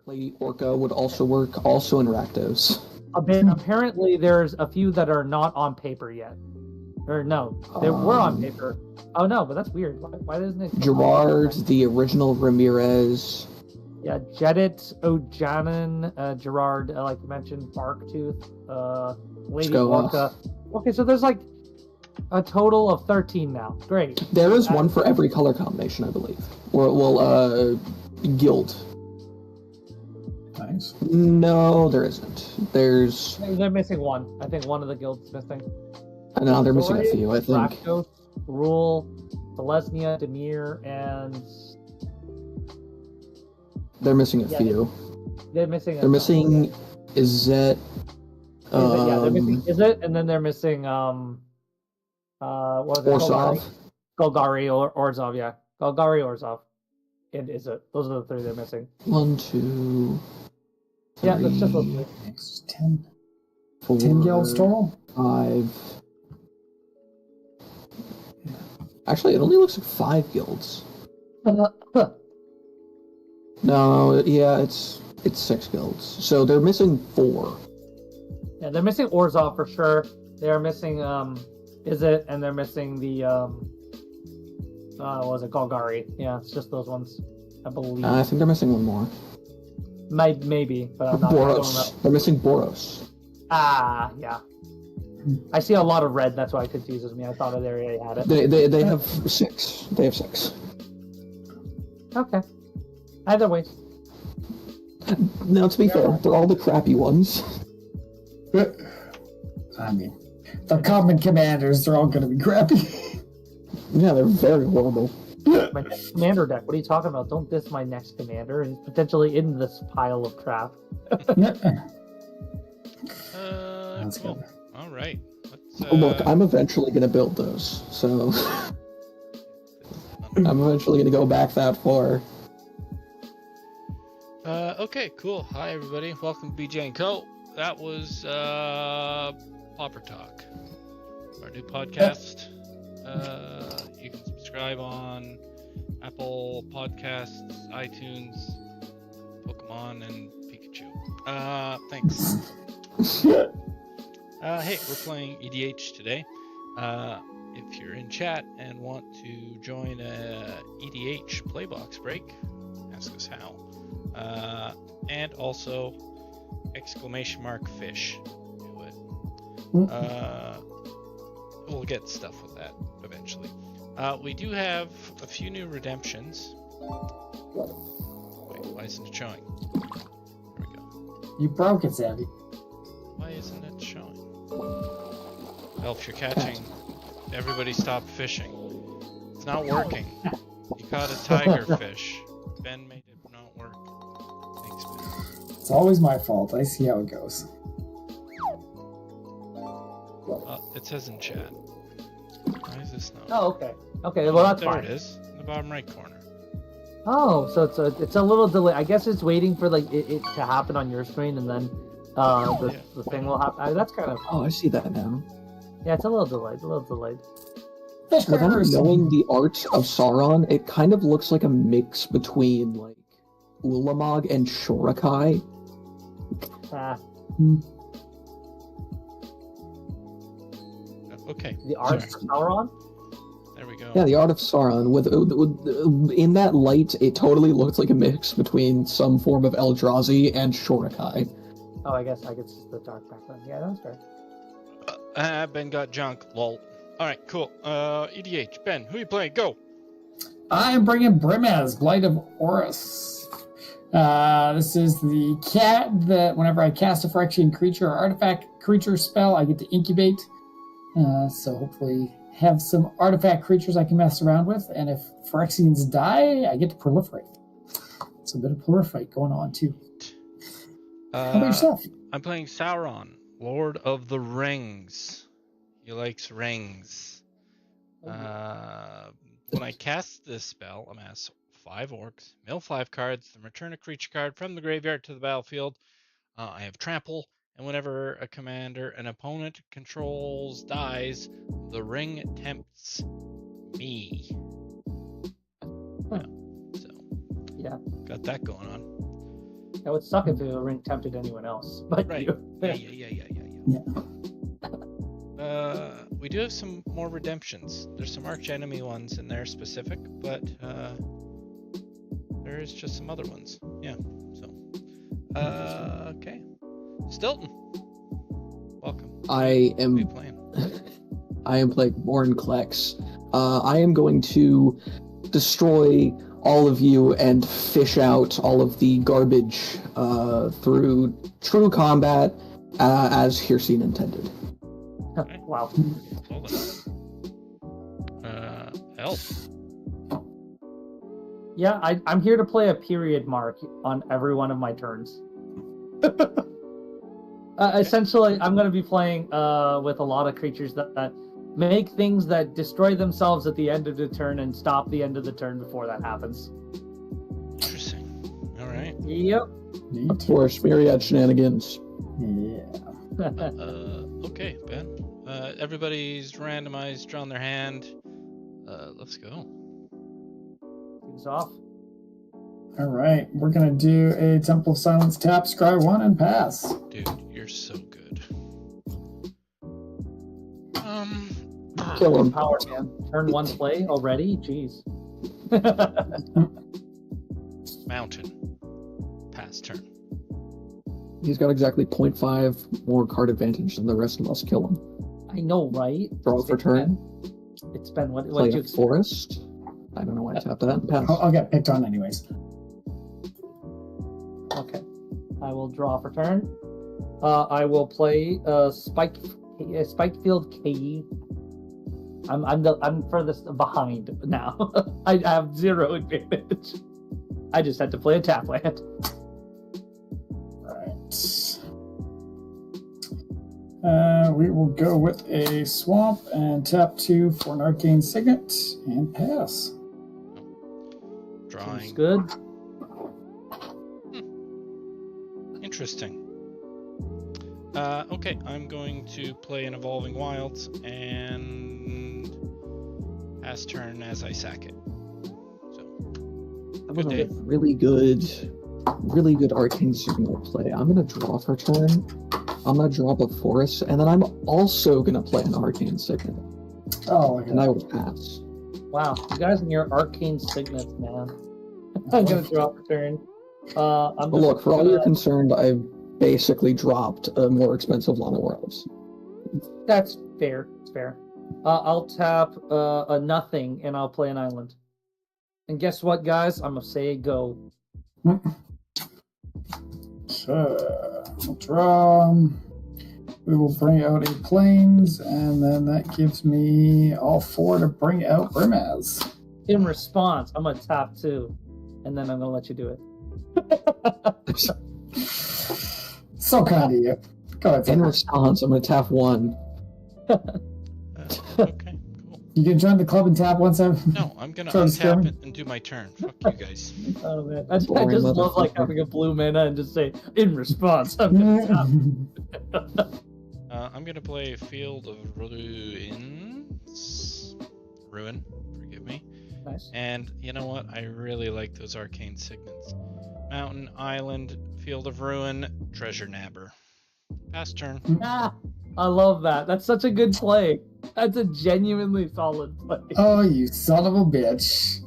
Orcly Orca would also work, also in Rakdos. Apparently, there's a few that are not on paper yet. Or no, they were on paper. Oh no, but that's weird. Why doesn't it? Gerard, the original Ramirez. Yeah, Jedit, Ojanen, Gerard, like you mentioned, Barktooth, Lady Orca. Okay, so there's like a total of 13 now. Great. There is one for every color combination, I believe. Or, guild. Nice. No, there isn't. They're missing one. I think one of the guilds missing. No, they're missing a few, I think. Rakdos, Rule, Selesnya, Demir, and... They're missing a few. They're missing... They're missing Izzet. Yeah, they're missing Izzet, and then they're missing... what was it? Orzhov. Golgari or Orzhov, yeah. Golgari, Orzhov. And Izzet. Those are the three they're missing. 1, 2... 3, yeah, that's just those three. 10. 4, 10 guilds total? 5... Actually, it only looks like 5 guilds. No, yeah, it's 6 guilds. So they're missing 4. Yeah, they're missing Orzhov for sure. They're missing Izzet, and they're missing the what was it, Golgari. Yeah, it's just those ones, I believe. I think they're missing one more. Maybe, but I'm not. Boros. They're missing Boros. Ah, yeah. I see a lot of red. That's why it confuses me. I thought they already had it. They have 6. They have 6. Okay. Either way. Now, to be fair, they're all the crappy ones. I mean, the common commanders, they're all going to be crappy. Yeah, they're very horrible. My next commander deck. What are you talking about? Don't diss my next commander. He's potentially in this pile of crap. That's cool. good. All right. Look, I'm eventually going to build those, so... I'm eventually going to go back that far. Okay, cool. Hi, everybody. Welcome to BJ & Co. That was Popper Talk, our new podcast. You can subscribe on Apple Podcasts, iTunes, Pokemon, and Pikachu. Thanks. Hey, we're playing EDH today. If you're in chat and want to join a EDH playbox break, ask us how. And also !fish. Do it. We'll get stuff with that eventually. We do have a few new redemptions. Wait, why isn't it showing? There we go. You broke it, Sandy. Why isn't it showing? Well, if you're catching, everybody stop fishing. It's not working. You caught a tiger fish. Ben made it not work. Thanks, Ben. It's always my fault. I see how it goes. It says in chat. Why is this not? Oh, okay. Okay, well that's there fine. It is, in the bottom right corner. Oh, so it's a little delay. I guess it's waiting for like it to happen on your screen, and then the thing will happen. That's kind of. Oh, I see that now. Yeah, it's a little delayed. Without knowing the art of Sauron, it kind of looks like a mix between like Ulamog and Shorakai. Okay. The art of Sauron? There we go. Yeah, the art of Sauron. With in that light, it totally looks like a mix between some form of Eldrazi and Shorakai. Oh, I guess I could see the dark background. Yeah, that's fair. Ben got junk. Lol. All right, cool. EDH. Ben, who you playing? Go. I am bringing Brimaz, Blight of Horus. This is the cat that whenever I cast a Phyrexian creature or artifact creature spell, I get to incubate. So hopefully have some artifact creatures I can mess around with. And if Phyrexians die, I get to proliferate. It's a bit of proliferate going on too. How about yourself? I'm playing Sauron, Lord of the Rings. He likes rings. When I cast this spell, amass 5 orcs, mill 5 cards, then return a creature card from the graveyard to the battlefield. I have trample, and whenever a commander an opponent controls dies, the ring tempts me. Yeah, so yeah, got that going on. That would suck if it ring tempted anyone else. But Right. you. Yeah. We do have some more redemptions. There's some arch enemy ones in there specific, but there is just some other ones. Yeah. So, okay. Stilton, welcome. I What are you am playing? I am playing Born Klex. I am going to destroy all of you and fish out all of the garbage through true combat as Hircine intended. Wow. Well then. Elf. Yeah, I'm here to play a period mark on every one of my turns. Essentially, I'm going to be playing with a lot of creatures that make things that destroy themselves at the end of the turn and stop the end of the turn before that happens. Interesting. All right. Yep. Of course, myriad shenanigans. Yeah. Okay, Ben. Everybody's randomized, drawn their hand. Let's go. Things off. All right, we're gonna do a Temple of Silence tap, scry 1, and pass. Dude, you're so good. Kill him. Power man. Turn 1 play already? Jeez. Mountain. Pass turn. He's got exactly 0.5 more card advantage than the rest of us. Kill him. I know, right? Draw for turn. It's been what Play you a forest. I don't know why I tapped that. Pass. I'll get picked on anyways. Okay. I will draw for turn. I will play Spikefield KE. I'm furthest behind now. I have 0 advantage. I just had to play a tap land. We will go with a swamp and tap 2 for an arcane signet and pass. Drawing. Seems good. Interesting. Okay, I'm going to play an Evolving Wilds and pass turn as I sack it. So, That was good a day. really good arcane signet play. I'm gonna draw for turn. I'm gonna drop a forest, and then I'm also gonna play an arcane signet, Oh, okay. and I will pass. Wow, you guys and your arcane signets, man. I'm gonna draw for turn. I'm But look, for all you're concerned, I've basically dropped a more expensive Lana Worlds. That's fair. It's fair. I'll tap a nothing and I'll play an island. And guess what, guys? I'm gonna say go. We'll draw. We will bring out a plains, and then that gives me all 4 to bring out Brimaz. In response, I'm gonna tap 2, and then I'm gonna let you do it. So kind of you. Go ahead. In Sam. response, I'm gonna tap 1. Okay, cool. You can join the club and tap once I've. No, I'm gonna Try to untap scam. it and do my turn. Fuck you guys. Oh man, I just Boring love like motherfucker. having a blue mana and just say in response. I'm gonna tap. I'm gonna play Field of Ruins. Ruin, forgive me. Nice. And you know what? I really like those arcane signets. Mountain, Island, Field of Ruin, Treasure Nabber. Pass turn. Ah, I love that. That's such a good play. That's a genuinely solid play. Oh, you son of a bitch.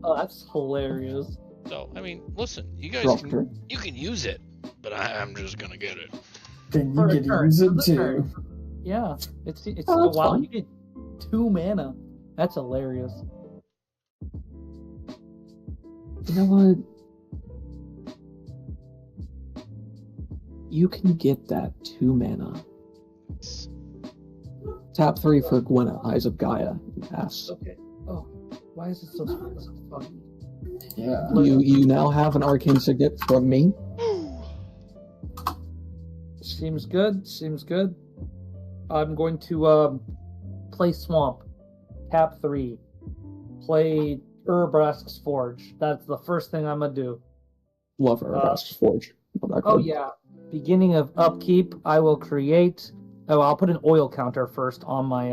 Oh, that's hilarious. So, I mean, listen, you guys Draw can, for turn. you can use it, but I'm just gonna get it. Then For you a get to turn, use for it the too. turn. Yeah, it's Oh, that's wow. fun. You get 2 mana. That's hilarious. You know what? You can get that 2 mana. It's- Tap 3 for Gwenna, Eyes of Gaia. Pass. Okay. Oh, why is it so funny? Yeah. You now have an arcane signet from me. Seems good. Seems good. I'm going to play Swamp. Tap 3. Play Urbrask's Forge. That's the first thing I'm gonna do. Love her. Rask's Forge. Love that Oh card. yeah. Beginning of upkeep, I will create. Oh, I'll put an oil counter first on my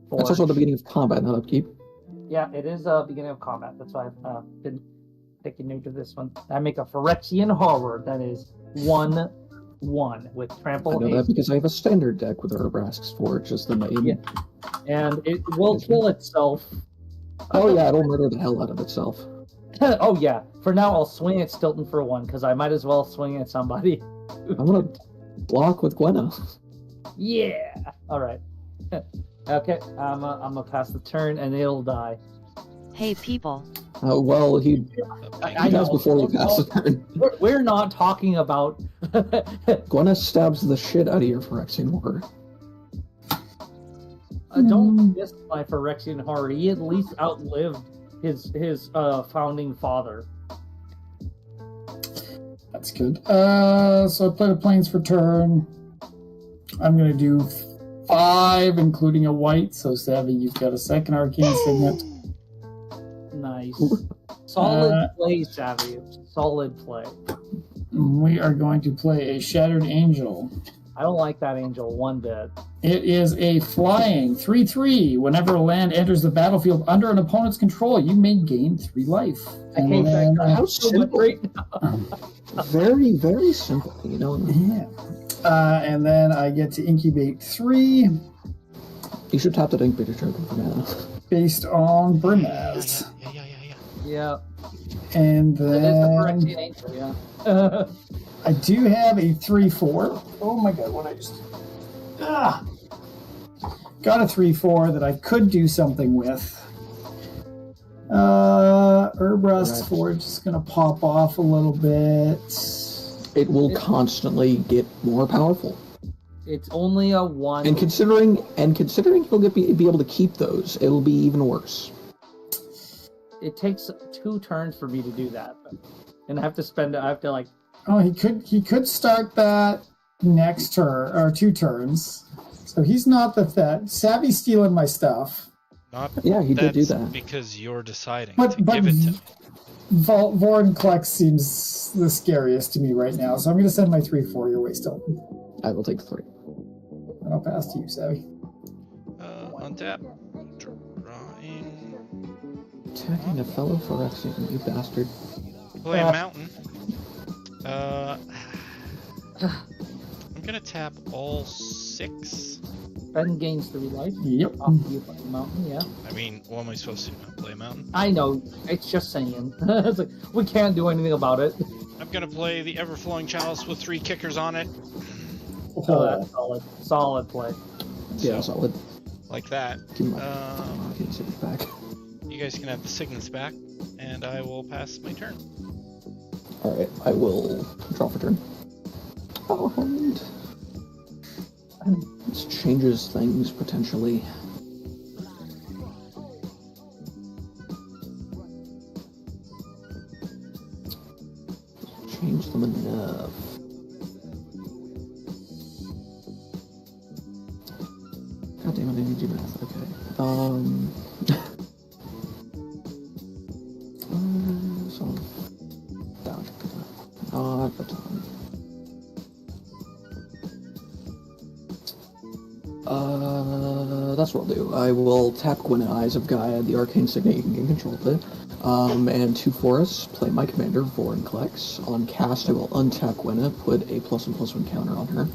forge. That's also the beginning of combat, not upkeep. Yeah, it is beginning of combat. That's why I've been take a note of this one. I make a Phyrexian Horror. That is 1/1 with I trample know that haste. because I have a standard deck with Urbrask's Forge as the main. Yeah. And it will kill itself. Oh yeah, it'll murder the hell out of itself. Oh yeah. For now, I'll swing at Stilton for 1 because I might as well swing at somebody. I'm gonna block with Gwenna. Yeah. All right. Okay. I'm gonna pass the turn and it'll die. Hey people, Well, he I does know. before you pass the turn. We're not talking about. Gwenna stabs the shit out of your Phyrexian Horror. Don't miss my Phyrexian Horror. He at least outlived his founding father. That's good. So I play the planes for turn. I'm gonna do 5, including a white. So Savvy, you've got a second arcane signet. Nice. Solid play, Savvy. Solid play. We are going to play a Shattered Angel. I don't like that angel one bit. It is a flying 3/3. Whenever a land enters the battlefield under an opponent's control, you may gain 3 life. I hate that card how so much simple. right now. Very, very simple, you know. Yeah. And then I get to incubate 3 You should tap that incubator token for mana. based on Brimaz. Yeah. Yeah. And It is the then Phyrexian angel, yeah. I do have a 3/4. Oh my god, what I just. Ah! Got a 3/4 that I could do something with. Urbrask's Right. Forge is going to pop off a little bit. It will constantly get more powerful. It's only a 1. And considering he'll be able to keep those, it'll be even worse. It takes 2 turns for me to do that. And I have to like. Oh, he could start that next turn or 2 turns. So he's not that Savvy's stealing my stuff. Not Yeah, he did do that's that. because you're deciding But to give it to him. Vornklex seems the scariest to me right now, so I'm going to send my 3/4 your way still. I will take 3. And I'll pass to you, Savvy. Untap. Drawing. Attacking a fellow Phyrexian, you bastard. Play a mountain. I'm gonna tap all 6. Ben gains 3 life. Yep. Off you by the mountain, yeah. I mean, what am I supposed to do now? Play a mountain? I know. It's just saying. It's like, we can't do anything about it. I'm gonna play the Ever-Flowing Chalice with 3 kickers on it. Oh, that's solid. Solid play. Yeah, solid. Like that. Give me my Um, arcane signet back. You guys can have the signets back, and I will pass my turn. Alright, I will draw for turn. Oh, and this changes things potentially. Change them enough. God damn it, I need to do math. Okay. So down. Not a ton. That's what I'll do. I will tap Gwen Eyes of Gaia, the arcane signet, you can gain control of it. And 2 forests, play my commander, Vornklex. On cast, I will untap Gwenna, put a +1/+1 counter on her.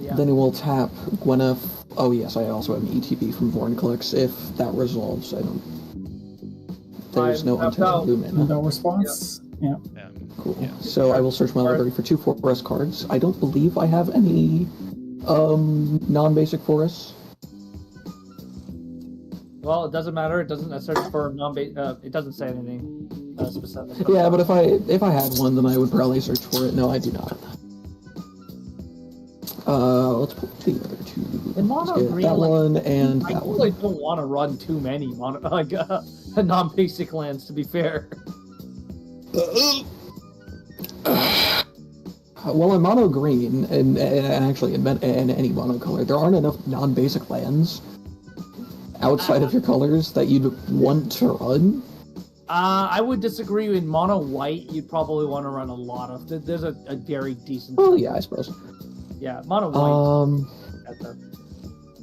Yeah. Then it will tap Gwenna. Oh yes, I also have an ETB from Vornklex. If that resolves, I don't. There's no untapped blue mana. No response? Yeah. Cool. Yeah. So I will search my library for 2 forest cards. I don't believe I have any non-basic forests. Well, it doesn't matter. It doesn't search for it doesn't say anything specific. Yeah, but if I had one, then I would probably search for it. No, I do not. Let's put the other 2. In mono Let's get green, that like, one and I that really one. don't want to run too many non-basic lands. To be fair. Well, in mono green, and actually in any mono color, there aren't enough non-basic lands outside of your colors that you'd want to run. I would disagree. In mono white, you'd probably want to run a lot of. There's a very decent. Oh yeah, I suppose. Yeah, mono white.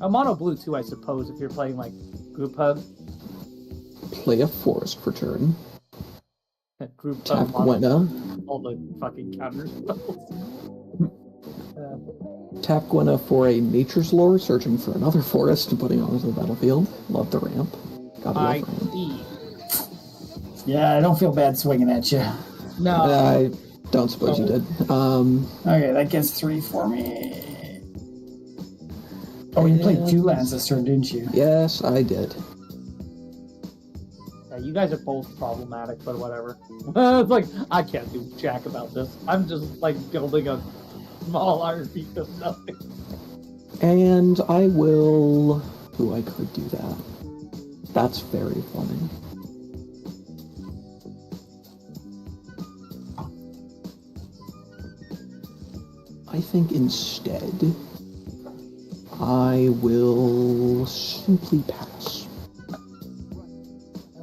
Mono blue too, I suppose. If you're playing like Group hug. Play a forest for turn. Group Tap hug. Gwenna. All the fucking counter spells. Tap Gwenna for a Nature's Lore, searching for another forest and putting onto the battlefield. Love the ramp. Gotta love I ramp. see. Yeah, I don't feel bad swinging at you. No. I don't suppose you did. Okay, that gets 3 for me. Oh, you played 2 lands this turn, didn't you? Yes, I did. Yeah, you guys are both problematic, but whatever. It's like, I can't do jack about this. I'm just, like, building a small army of nothing. And I will... Ooh, I could do that. That's very funny. I think instead, I will simply pass.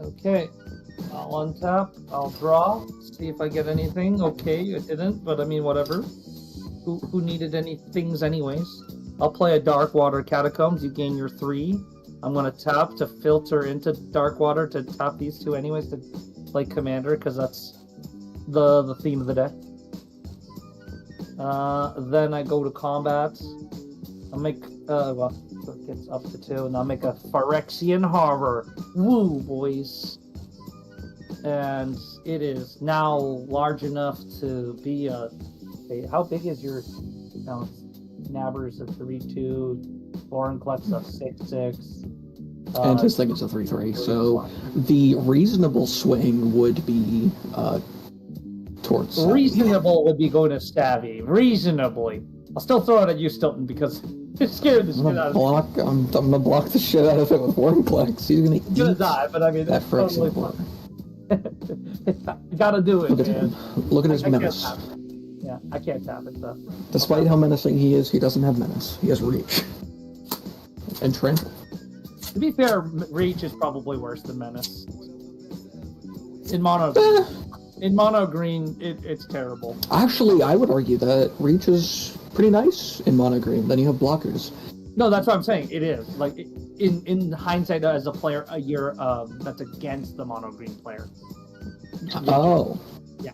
Okay. I'll untap. I'll draw. See if I get anything. Okay, I didn't, but I mean, whatever. Who needed any things anyways? I'll play a Darkwater Catacombs. You gain your 3. I'm going to tap to filter into Darkwater to tap these 2 anyways to play Commander, because that's the theme of the day. Then I go to combat. I'll make, well, it gets up to 2, and I'll make a Phyrexian Harbor. Woo, boys. And it is now large enough to be a... How big is your... No, Nabber's a 3/2, Vorinclex a 6/6. And his thing is a 3/3, so the reasonable swing would be towards... Reasonable would be going to Stabby. Reasonably. I'll still throw it at you, Stilton, because it scared the shit out of me. I'm gonna block the shit out of it with Vorinclex. He's gonna He's gonna die, but I mean, that it's totally friction. fine. You gotta do it, Look at man. him. Look at his I can't menace. tap it. Yeah, I can't tap it, so. Despite how menacing he is, he doesn't have menace. He has reach. And trample. To be fair, Reach is probably worse than Menace. In mono green, it's terrible. Actually, I would argue that reach is pretty nice in mono green. Then you have blockers. No, that's what I'm saying. It is like in hindsight, as a player, you're that's against the mono green player. Oh. Yeah.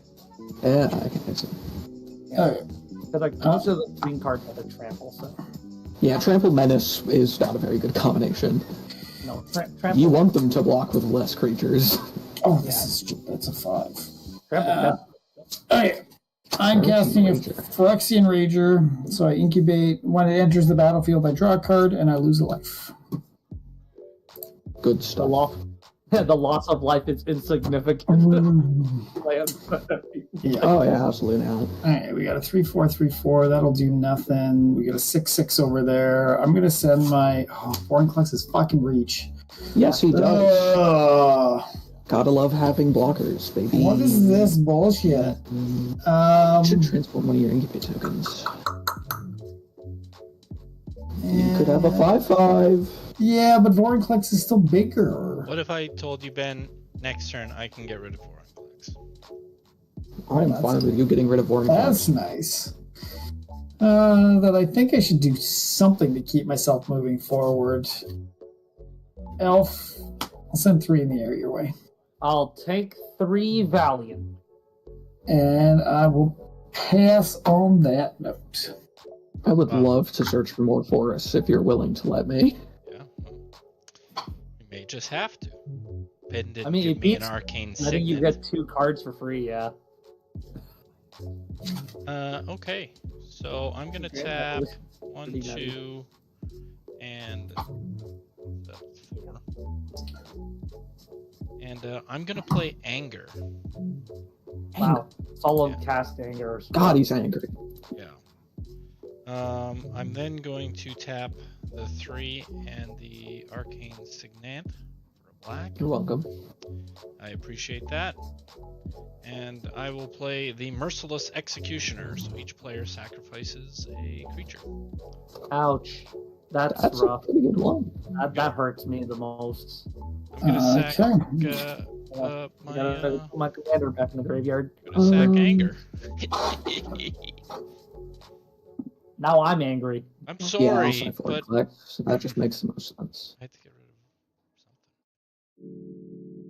Yeah, I can see. Okay. Because like most of the green cards have a trample, so Yeah, trample menace is not a very good combination. no trample. You want them to block with less creatures. Oh, that's a 5. Trample Okay. I'm casting a Phyrexian Rager, so I incubate. When it enters the battlefield, I draw a card and I lose a life. Good stuff. the loss of life is insignificant. Yeah. Oh yeah, absolutely not. Alright, we got a 3/4/3/4. That'll do nothing. We got a 6/6 over there. I'm gonna send my Vorinclex's fucking reach. Yes, he does. Gotta love having blockers, baby. What is this bullshit? You should transform one of your incubate tokens. You could have a 5/5. Yeah, but Vorinclex is still bigger. What if I told you, Ben, next turn I can get rid of Vorinclex? I'm fine with you getting rid of Vorinclex. That's nice. That I think I should do something to keep myself moving forward. Elf, I'll send 3 in the air your way. I'll take 3 Valiant. And I will pass on that note. I would love to search for more forests if you're willing to let me. Yeah. You may just have to. Ben didn't I mean, give it me an beats arcane I think you signet. get 2 cards for free, yeah. Okay. So I'm gonna tap 1, 2, and that's 4. And I'm gonna play Anger. Wow. Solo Yeah. cast anger. God, he's angry. Yeah. I'm then going to tap the 3 and the arcane signet for a black. You're welcome. I appreciate that. And I will play the Merciless Executioner, so each player sacrifices a creature. Ouch. That's That's a rough. pretty good one. That hurts me the most. I'm gonna sack Okay. I gotta put my commander back in the graveyard. gonna sack Anger. Now I'm angry. I'm Yeah, sorry, I'll say but Vorinclex. That just makes the most sense. I have to get rid of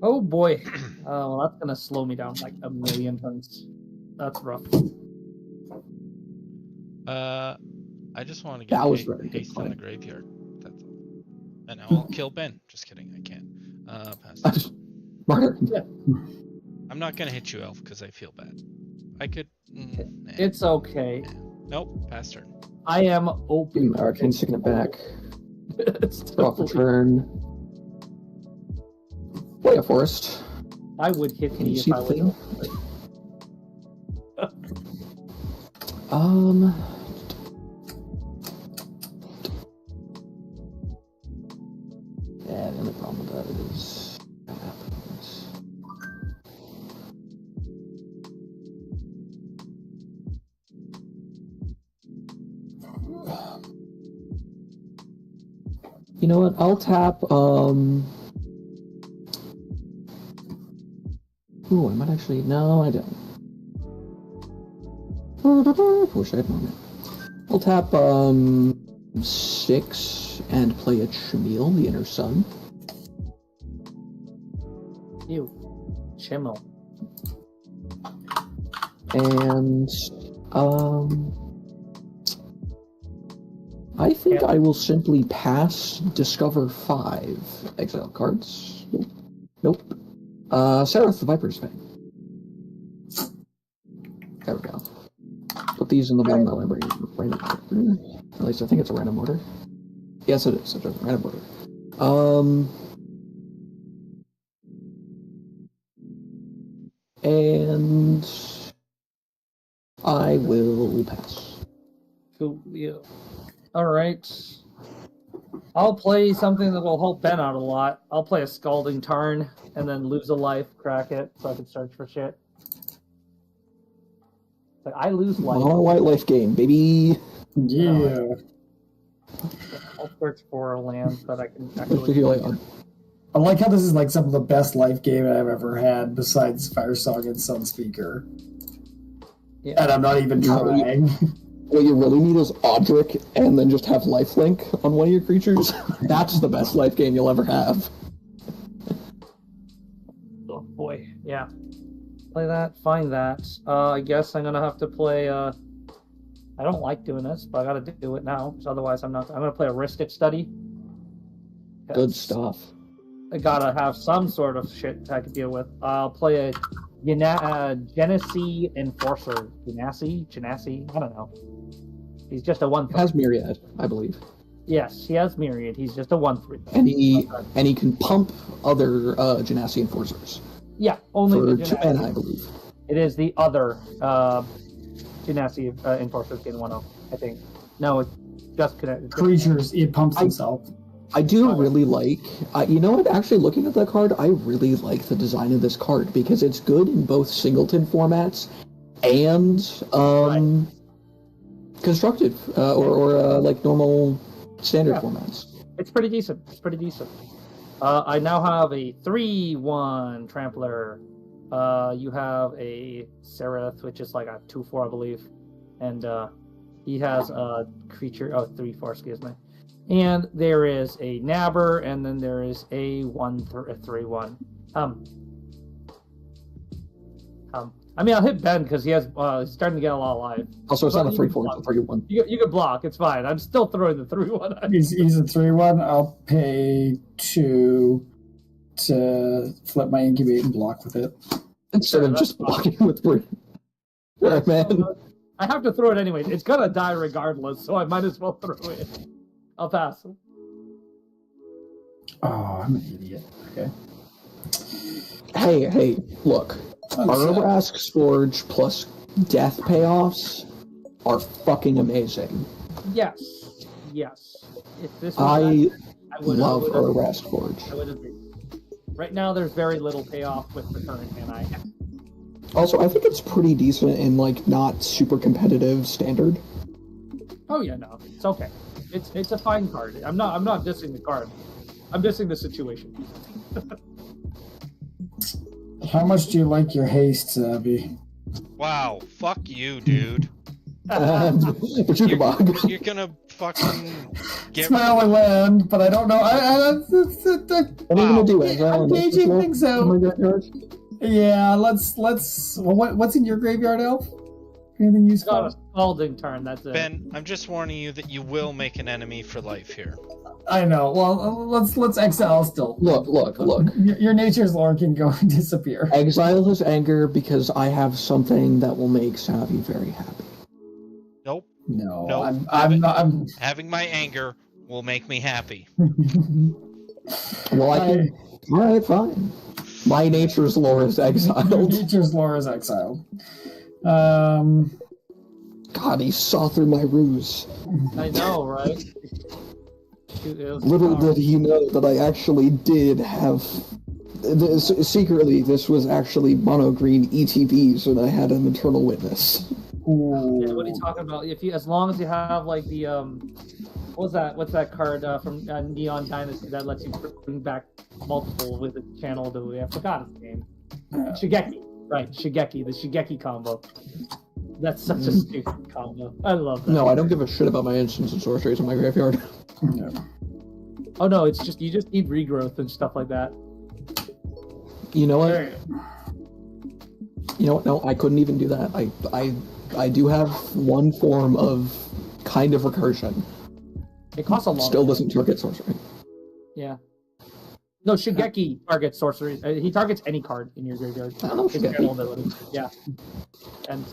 Oh boy. Well, that's gonna slow me down like a million turns. That's rough. I just want to get That was very good haste in the play. graveyard. That's all. And now I'll kill Ben. Just kidding, I can't. Pass. Murder. I'm not gonna hit you, Elf, because I feel bad. I could. Nah. It's okay. Nope, pass turn. I am open. Arcane Signet back. It's Draw for totally- turn. Play a forest. I would hit Can me you if see I the was. thing? Yeah, the only problem with that is that happens. You know what? I'll tap. Ooh, I might actually. No, I don't. Wish I had known it. I'll tap 6 and play a Chameel, the Inner Sun. Ew. Chimmel. And I think I will simply pass Discover 5 exile cards. Nope. Seraph the Viper's Fang. There we go. Put these in the one that I bring random order. At least I think it's a random order. Yes, it is. It's a random order. And I will pass. Cool. Yeah. All right. I'll play something that will help Ben out a lot. I'll play a Scalding Tarn and then lose a life, crack it, so I can search for shit. But I lose life. Mono white life game, baby. Yeah. I'll search for a land that I can I feel actually. like I like how this is like some of the best life game I've ever had besides Firesong and Sunspeaker. Yeah. And I'm not even trying. what you really need is Audric and then just have lifelink on one of your creatures. That's the best life game you'll ever have. Oh boy, yeah. Play that, find that. I guess I'm gonna have to play. I don't like doing this, but I gotta do it now, because otherwise I'm not. I'm gonna play a Ristic Study. Good stuff. I gotta have some sort of shit I could deal with. I'll play a Genasi Enforcer. Genasi? I don't know. He's just a 1/3. It has Myriad, I believe. Yes, he has Myriad. He's just a 1/3. And he can pump other Genasi Enforcers. Yeah, only For the 2 Genasi. mana, I believe. It is the other Genasi Enforcers getting 1/0, I think. No, it's just Creatures, it pumps himself. I do really like, you know what, actually looking at that card, I really like the design of this card because it's good in both singleton formats and constructed or like normal standard formats. It's pretty decent. I now have a 3/1 Trampler. You have a Seraph, which is like a 2/4, I believe. And he has a creature, 3/4, excuse me. And there is a Nabber, and then there is a 3/1. I mean, I'll hit Ben because he has, he's starting to get a lot of life. Also, it's But not a you 3/4, can it's a 3/1. You can block, it's fine. I'm still throwing the 3/1 at you. He's a 3/1. I'll pay 2 to flip my incubate and block with it. Instead of just blocking with 3. Alright, man. I have to throw it anyway. It's gonna die regardless, so I might as well throw it. I'll pass. Oh, I'm an idiot. Okay. Hey, look. Arabrask's Forge plus death payoffs are fucking amazing. Yes. If this was I would love Arabrask Forge. I would agree. Right now, there's very little payoff with the current NI. Also, I think it's pretty decent in like not super competitive standard. Oh yeah, no, it's okay. It's a fine card. I'm not dissing the card. I'm dissing the situation. How much do you like your haste, Abby? Wow, fuck you, dude. But you can bog. You're gonna fucking It's get. my only land, but I don't know. What are you gonna do, Exile? I'm gauging things out. Oh my God, Yeah, let's. Well, what's in your graveyard, Elf? Anything It's got a useful? scalding turn. That's it. Ben, I'm just warning you that you will make an enemy for life here. I know. Well, let's exile still. Look. Your nature's lore can go and disappear. Exile his anger because I have something that will make Savvy very happy. Nope. No, Nope. I'm not. Having my anger will make me happy. Well, I can. All right, fine. My nature's lore is Your exiled. nature's lore is exiled. God, he saw through my ruse. I know, right? Little did he know that I actually did have. Secretly, this was actually mono green ETBs, and I had an eternal witness. Ooh. Yeah, what are you talking about? As long as you have like the what's that card from Neon Dynasty that lets you bring back multiple with its channel ability? I forgot its name. Shigeki, right? Shigeki, the Shigeki combo. That's such a stupid combo. I love that. No, I don't give a shit about my instants and sorceries in my graveyard. No. Oh no, it's just you just need regrowth and stuff like that. You know what? Alright. You know what? No, I couldn't even do that. I do have one form of kind of recursion. It costs a lot. Still doesn't target sorcery. Yeah. No, Shigeki targets sorcery. He targets any card in your graveyard. I don't know His Shigeki. channel ability. Yeah. And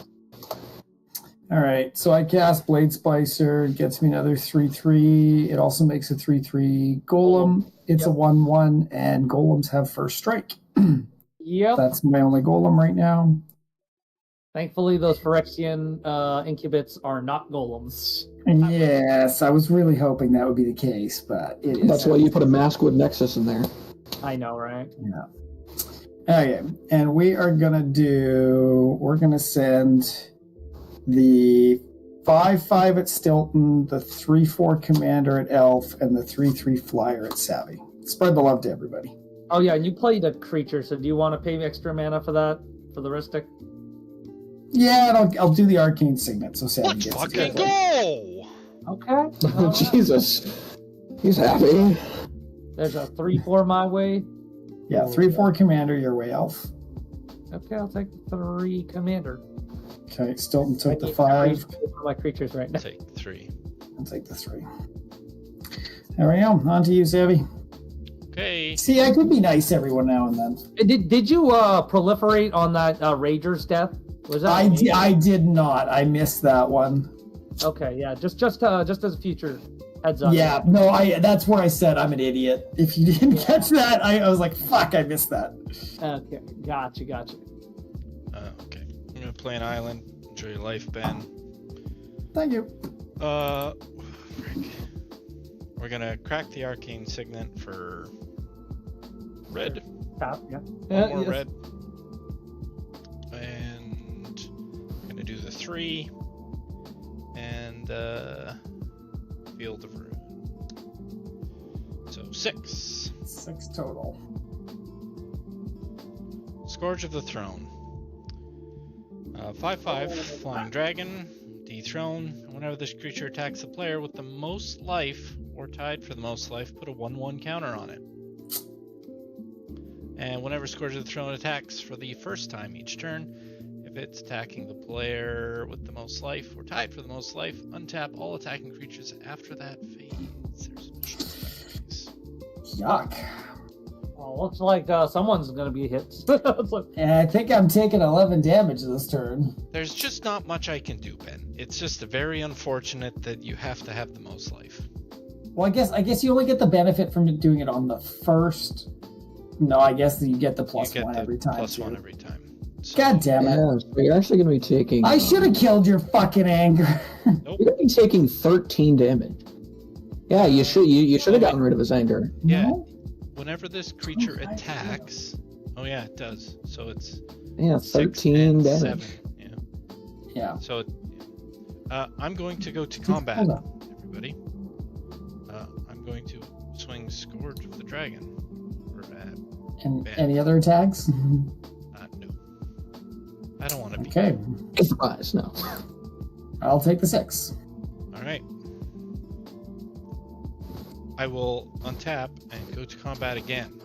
Alright, so I cast Blade Splicer, it gets me another 3/3. It also makes a 3/3 Golem. It's a 1/1, and Golems have first strike. yep. That's my only Golem right now. Thankfully, those Phyrexian incubits are not golems. Yes, I was really hoping that would be the case, but it is. That's why you put a Maskwood Nexus in there. I know, right? Yeah. Okay, and we're gonna send the 5/5 at Stilton, the 3/4 Commander at Elf, and the 3/3 Flyer at Savvy. Spread the love to everybody. Oh yeah, and you played a creature, so do you want to pay extra mana for that? For the Ristic? Yeah, and I'll do the Arcane Signet, so Savvy Let's gets fucking it. go! Okay. Jesus. He's happy. There's a 3/4 my way. Yeah, 3/4 Commander, your way, Elf. Okay, I'll take the 3 commander. Okay, Stilton I took the need 5. 3 for my creatures right now. Take 3. I'll take the 3. There we go. On to you, Savvy. Okay. See, I could be nice every now and then. Did you proliferate on that Rager's death? Was that I did not. I missed that one. Okay, yeah, just as a future heads up. Yeah, no, that's where I said I'm an idiot. If you didn't catch that, I was like, fuck, I missed that. Okay, gotcha. Okay. I'm gonna play an island. Enjoy your life, Ben. Thank you. Frick. We're gonna crack the Arcane Signet for red. Tap, yeah. One more Yes. red. And I'm gonna do the 3. And Field of Ruin. So 6. 6 total. Scourge of the Throne. 5/5 Flying Dragon. Dethrone. Whenever this creature attacks the player with the most life or tied for the most life, put a 1/1 counter on it. And whenever Scourge of the Throne attacks for the first time each turn, if it's attacking the player with the most life or tied for the most life, untap all attacking creatures after that phase. There's additional phase. Yuck. Well, looks like someone's gonna be hit. It's like, And I think I'm taking 11 damage this turn. There's just not much I can do, Ben. It's just very unfortunate that you have to have the most life. Well, I guess you only get the benefit from doing it on the first. No, I guess you get the plus you get one the every time. plus too. 1 every time. So, God damn it. Yeah, so you're actually going to be taking... I should have killed your fucking anger. Nope. You're going to be taking 13 damage. Yeah, you should have gotten rid of his anger. Yeah. No? Whenever this creature attacks... Oh yeah, it does. So it's Yeah, 6 13 and damage. 7. Yeah. Yeah. So I'm going to go to combat, Hold on. everybody. I'm going to swing Scourge of the Dragon. Or, And Bam. any other attacks? no. I don't want to be... Okay. Surprise, no. I'll take the 6. Alright. I will untap and go to combat again.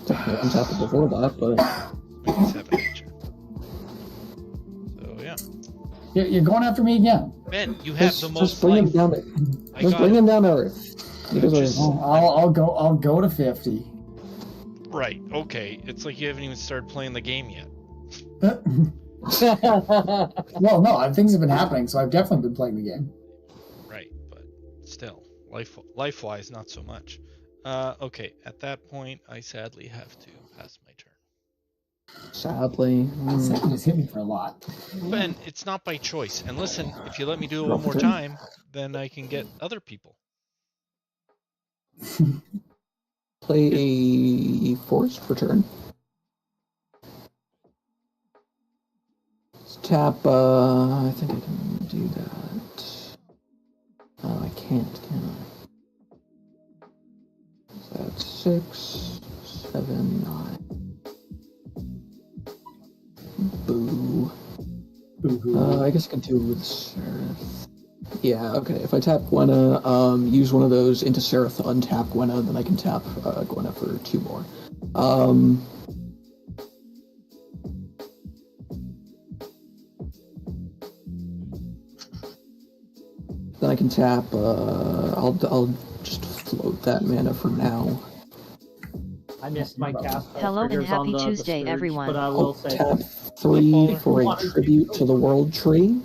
Technically untap it before that, but Maybe 7 nature. So yeah. You're going after me again. Ben, you have the most just bring him life. down. I Just got bring it. him down to earth. He deserves Just- it. I'll go to 50. Right, okay. It's like you haven't even started playing the game yet. Well, no, things have been happening, so I've definitely been playing the game. Right, but still, life-wise, not so much. Okay, at that point, I sadly have to pass my turn. Sadly. Second just hit me for a lot. Ben, it's not by choice. And listen, if you let me do it one Drop more turn. time, then I can get other people. Play a forest for turn. Let's tap, I think I can do that. Oh, I can't, can I? So that's 6, 7, 9. Boo. Boo-hoo. I guess I can do it with Seraph. Yeah, okay. If I tap Gwenna, use one of those into Seraph to untap Gwenna, then I can tap Gwenna for 2 more. Then I can tap, I'll just float that mana for now. I missed my cast. Hello and triggers happy on the Tuesday, Scourge, everyone. But I will I'll say, tap 3 for a tribute to the World Tree.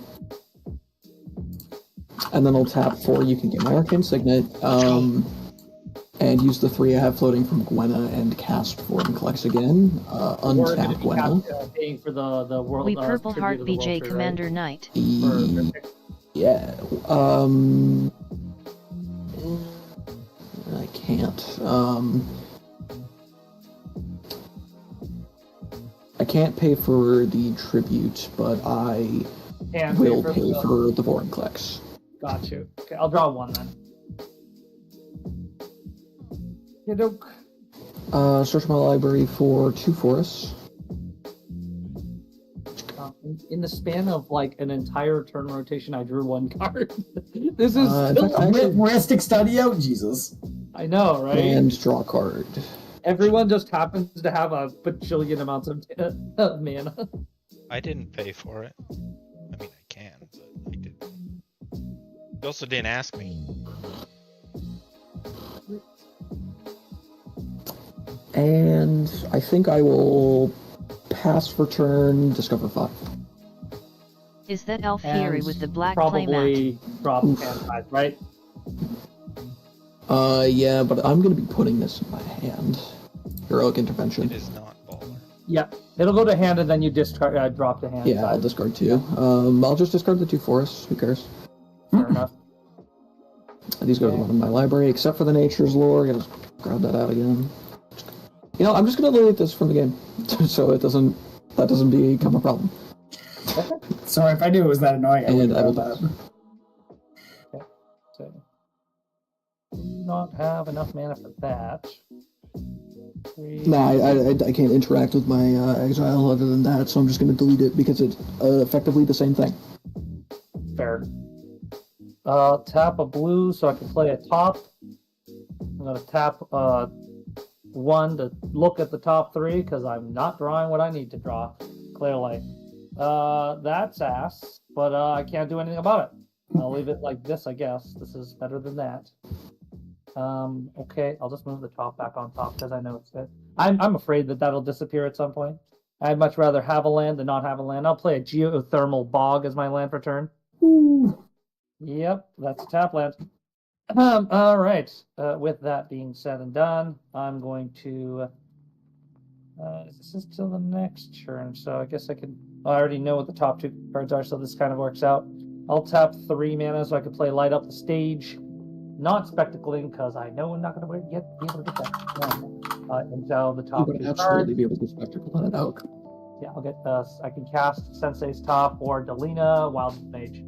And then I'll tap 4 You Can Get my Arcane Signet, and use the 3 I have floating from Gwenna and cast Foreign Collects again. we're going Untap to be Gwenna. paying for the world. We Purple tribute Heart of the World BJ Tree, Commander Knight. Right? Yeah. I can't. I can't pay for the tribute, but I And will for pay the- for the Foreign Collects. Got you. Okay, I'll draw 1 then. Yadok. Search my library for 2 forests. In the span of like an entire turn rotation, I drew 1 card. This is In still. fact, actually- Ristic Studio? Jesus. I know, right? And draw a card. Everyone just happens to have a bajillion amounts of mana. I didn't pay for it. I mean, I can, but I didn't. You also didn't ask me. And I think I will pass for turn, discover 5. Is that Elf And Fury with the black playmat? Probably drop hand size, right? Yeah, but I'm gonna be putting this in my hand. Heroic Intervention. It is not baller. Yeah, it'll go to hand and then you discard, drop to hand. Yeah, I'll size. discard 2. I'll just discard the 2 forests, who cares? Fair enough. These go to the bottom of my library, except for the Nature's Lore. I gotta just grab that out again. You know, I'm just gonna delete this from the game, so that doesn't become a problem. Sorry if I knew it was that annoying. I And wouldn't I will have done that. So, do not have enough mana for that. 3. No, I can't interact with my exile other than that, so I'm just gonna delete it because it's effectively the same thing. Fair. Tap a blue so I can play a top. I'm gonna tap 1 to look at the top 3 because I'm not drawing what I need to draw. Clearly. That's ass, but I can't do anything about it. I'll leave it like this, I guess. This is better than that. Okay, I'll just move the top back on top because I know it's it. I'm afraid that that'll disappear at some point. I'd much rather have a land than not have a land. I'll play a geothermal bog as my land for turn. Ooh. Yep, that's a tap land. All right. With that being said and done, I'm going to. This is till the next turn, so I guess I could. I already know what the top 2 cards are, so this kind of works out. I'll tap 3 mana so I can play Light Up the Stage. Not Spectacling, because I know I'm not going to be able to get that. Until the You top would 2 absolutely cards. be able to spectacle that out. Yeah, I'll get. I can cast Sensei's Top or Delina Wild Mage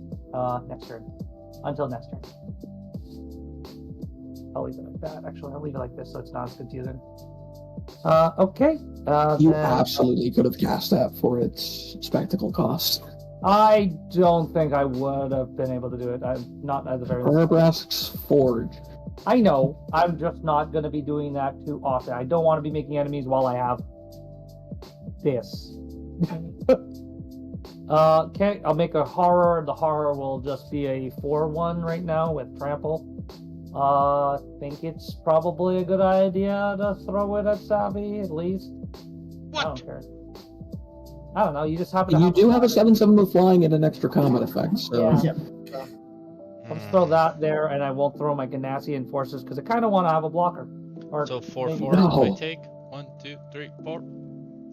next turn. Until next turn. I'll leave it like that. Actually, I'll leave it like this so it's not as confusing. Okay. You then absolutely could have cast that for its spectacle cost. I don't think I would have been able to do it. I'm not at the very least. Parabrask's Forge. I know. I'm just not going to be doing that too often. I don't want to be making enemies while I have this. Okay, I'll make a horror. The horror will just be a 4-1 right now with trample. I think it's probably a good idea to throw it at Savvy, at least. What? I don't care. I don't know, you just happen to You do have a 7/7 with flying and an extra combat effect, so... Yeah. I'll just throw that there, and I won't throw my Ganassi Enforcers, because I kind of want to have a blocker. Or So 4, maybe- 4 No. I take? 1, 2, 3, 4.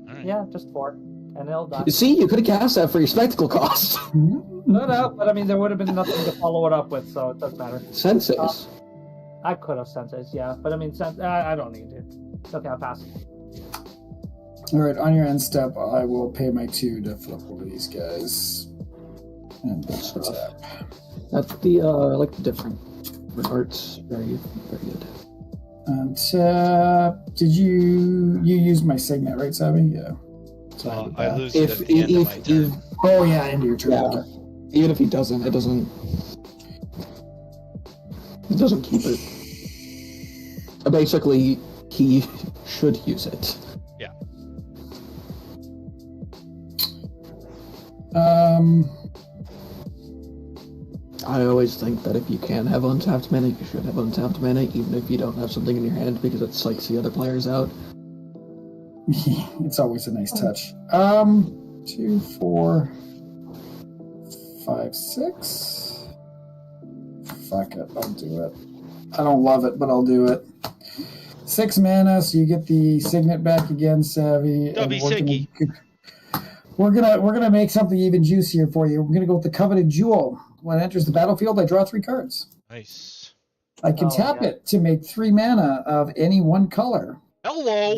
Alright. Yeah, just 4. And it'll die. See, you could have cast that for your spectacle cost. No, but I mean, there would have been nothing to follow it up with, so it doesn't matter. Senses. I could have senses, yeah, but I mean, I don't need to. It's okay, I'll pass. All right, on your end step, I will pay my 2 to flip one of these guys. And that's tap. That's the, I like the different arts. Very, very good. And did you use my signet, right, Savvy? Yeah. So I did I that. lose it at the end of my turn. Oh yeah, into your turn. Yeah. Okay. Even if he doesn't, it doesn't keep it. Basically, he should use it. Yeah. I always think that if you can have untapped mana, you should have untapped mana, even if you don't have something in your hand, because it psychs the other players out. It's always a nice touch. 2, 4, 5, 6. Fuck it, I'll do it. I don't love it, but I'll do it. 6 mana, so you get the signet back again, Savvy. Don't be we're sicky. We're gonna make something even juicier for you. We're gonna go with the coveted jewel. When it enters the battlefield, I draw 3 cards. Nice. I can tap it to make 3 mana of any one color. Hello!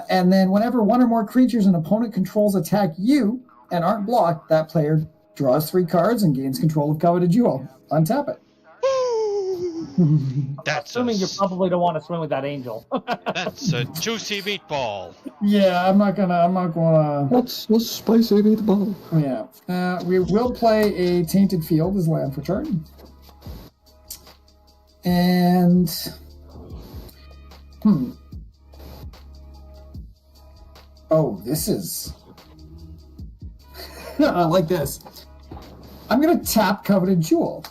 And then whenever one or more creatures an opponent controls attack you and aren't blocked, that player draws 3 cards and gains control of coveted jewel. Untap it. That's Assuming you probably don't want to swim with that angel. That's a juicy meatball. Yeah, I'm not gonna. Let's spicy meatball. Yeah. We will play a Tainted Field as land for turn. And oh, this is I like this. I'm gonna tap Coveted Jewel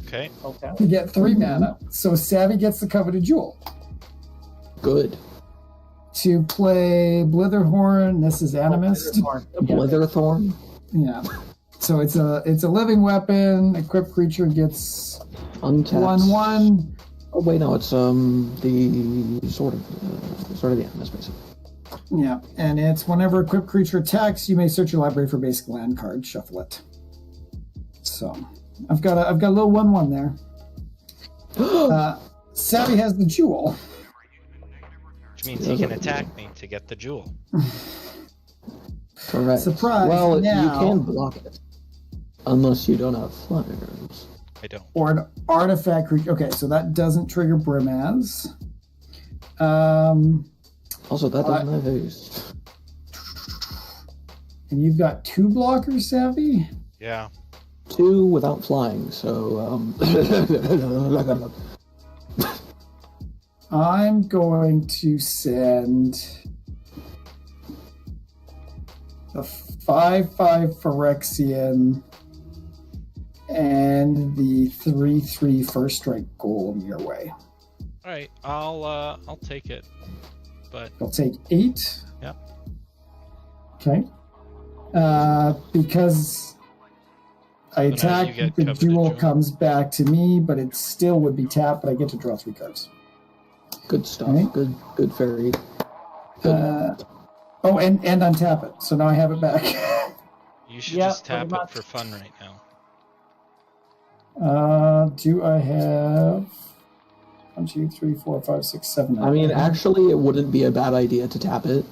Okay. Okay. to get 3 mana. So Savvy gets the Coveted Jewel. Good. To play Blitherhorn, this is Animist. Yeah. Blitherthorn. Yeah. So it's a living weapon. Equipped creature gets Untapped. 1/1. Oh wait, no, it's the sort of the animus, basically. Yeah, and it's whenever equipped creature attacks, you may search your library for basic land card, shuffle it. So I've got a little 1/1 there. Savvy has the jewel. Which means he can attack me to get the jewel. Correct. Surprise, Well, now- you can block it, unless you don't have flyers. I don't. Or an artifact creature. Okay, so that doesn't trigger Brimaz. Also, that doesn't have haste. And you've got 2 blockers, Savvy? Yeah. 2 without flying, so I'm going to send a 5/5 Phyrexian and the 3/3 first strike gold your way. All right. I'll take it. But I'll take 8. Yep. Okay. Because I So now you attack, get the coveted jewel jewel. comes back to me, but it still would be tapped, but I get to draw 3 cards. good stuff. Right. Good fairy. Good. Oh, and untap it. So now I have it back. you should Yeah, just tap pretty it much. for fun right now. Do I have 1, 2, 3, 4, 5, 6, 7? I mean, actually, it wouldn't be a bad idea to tap it.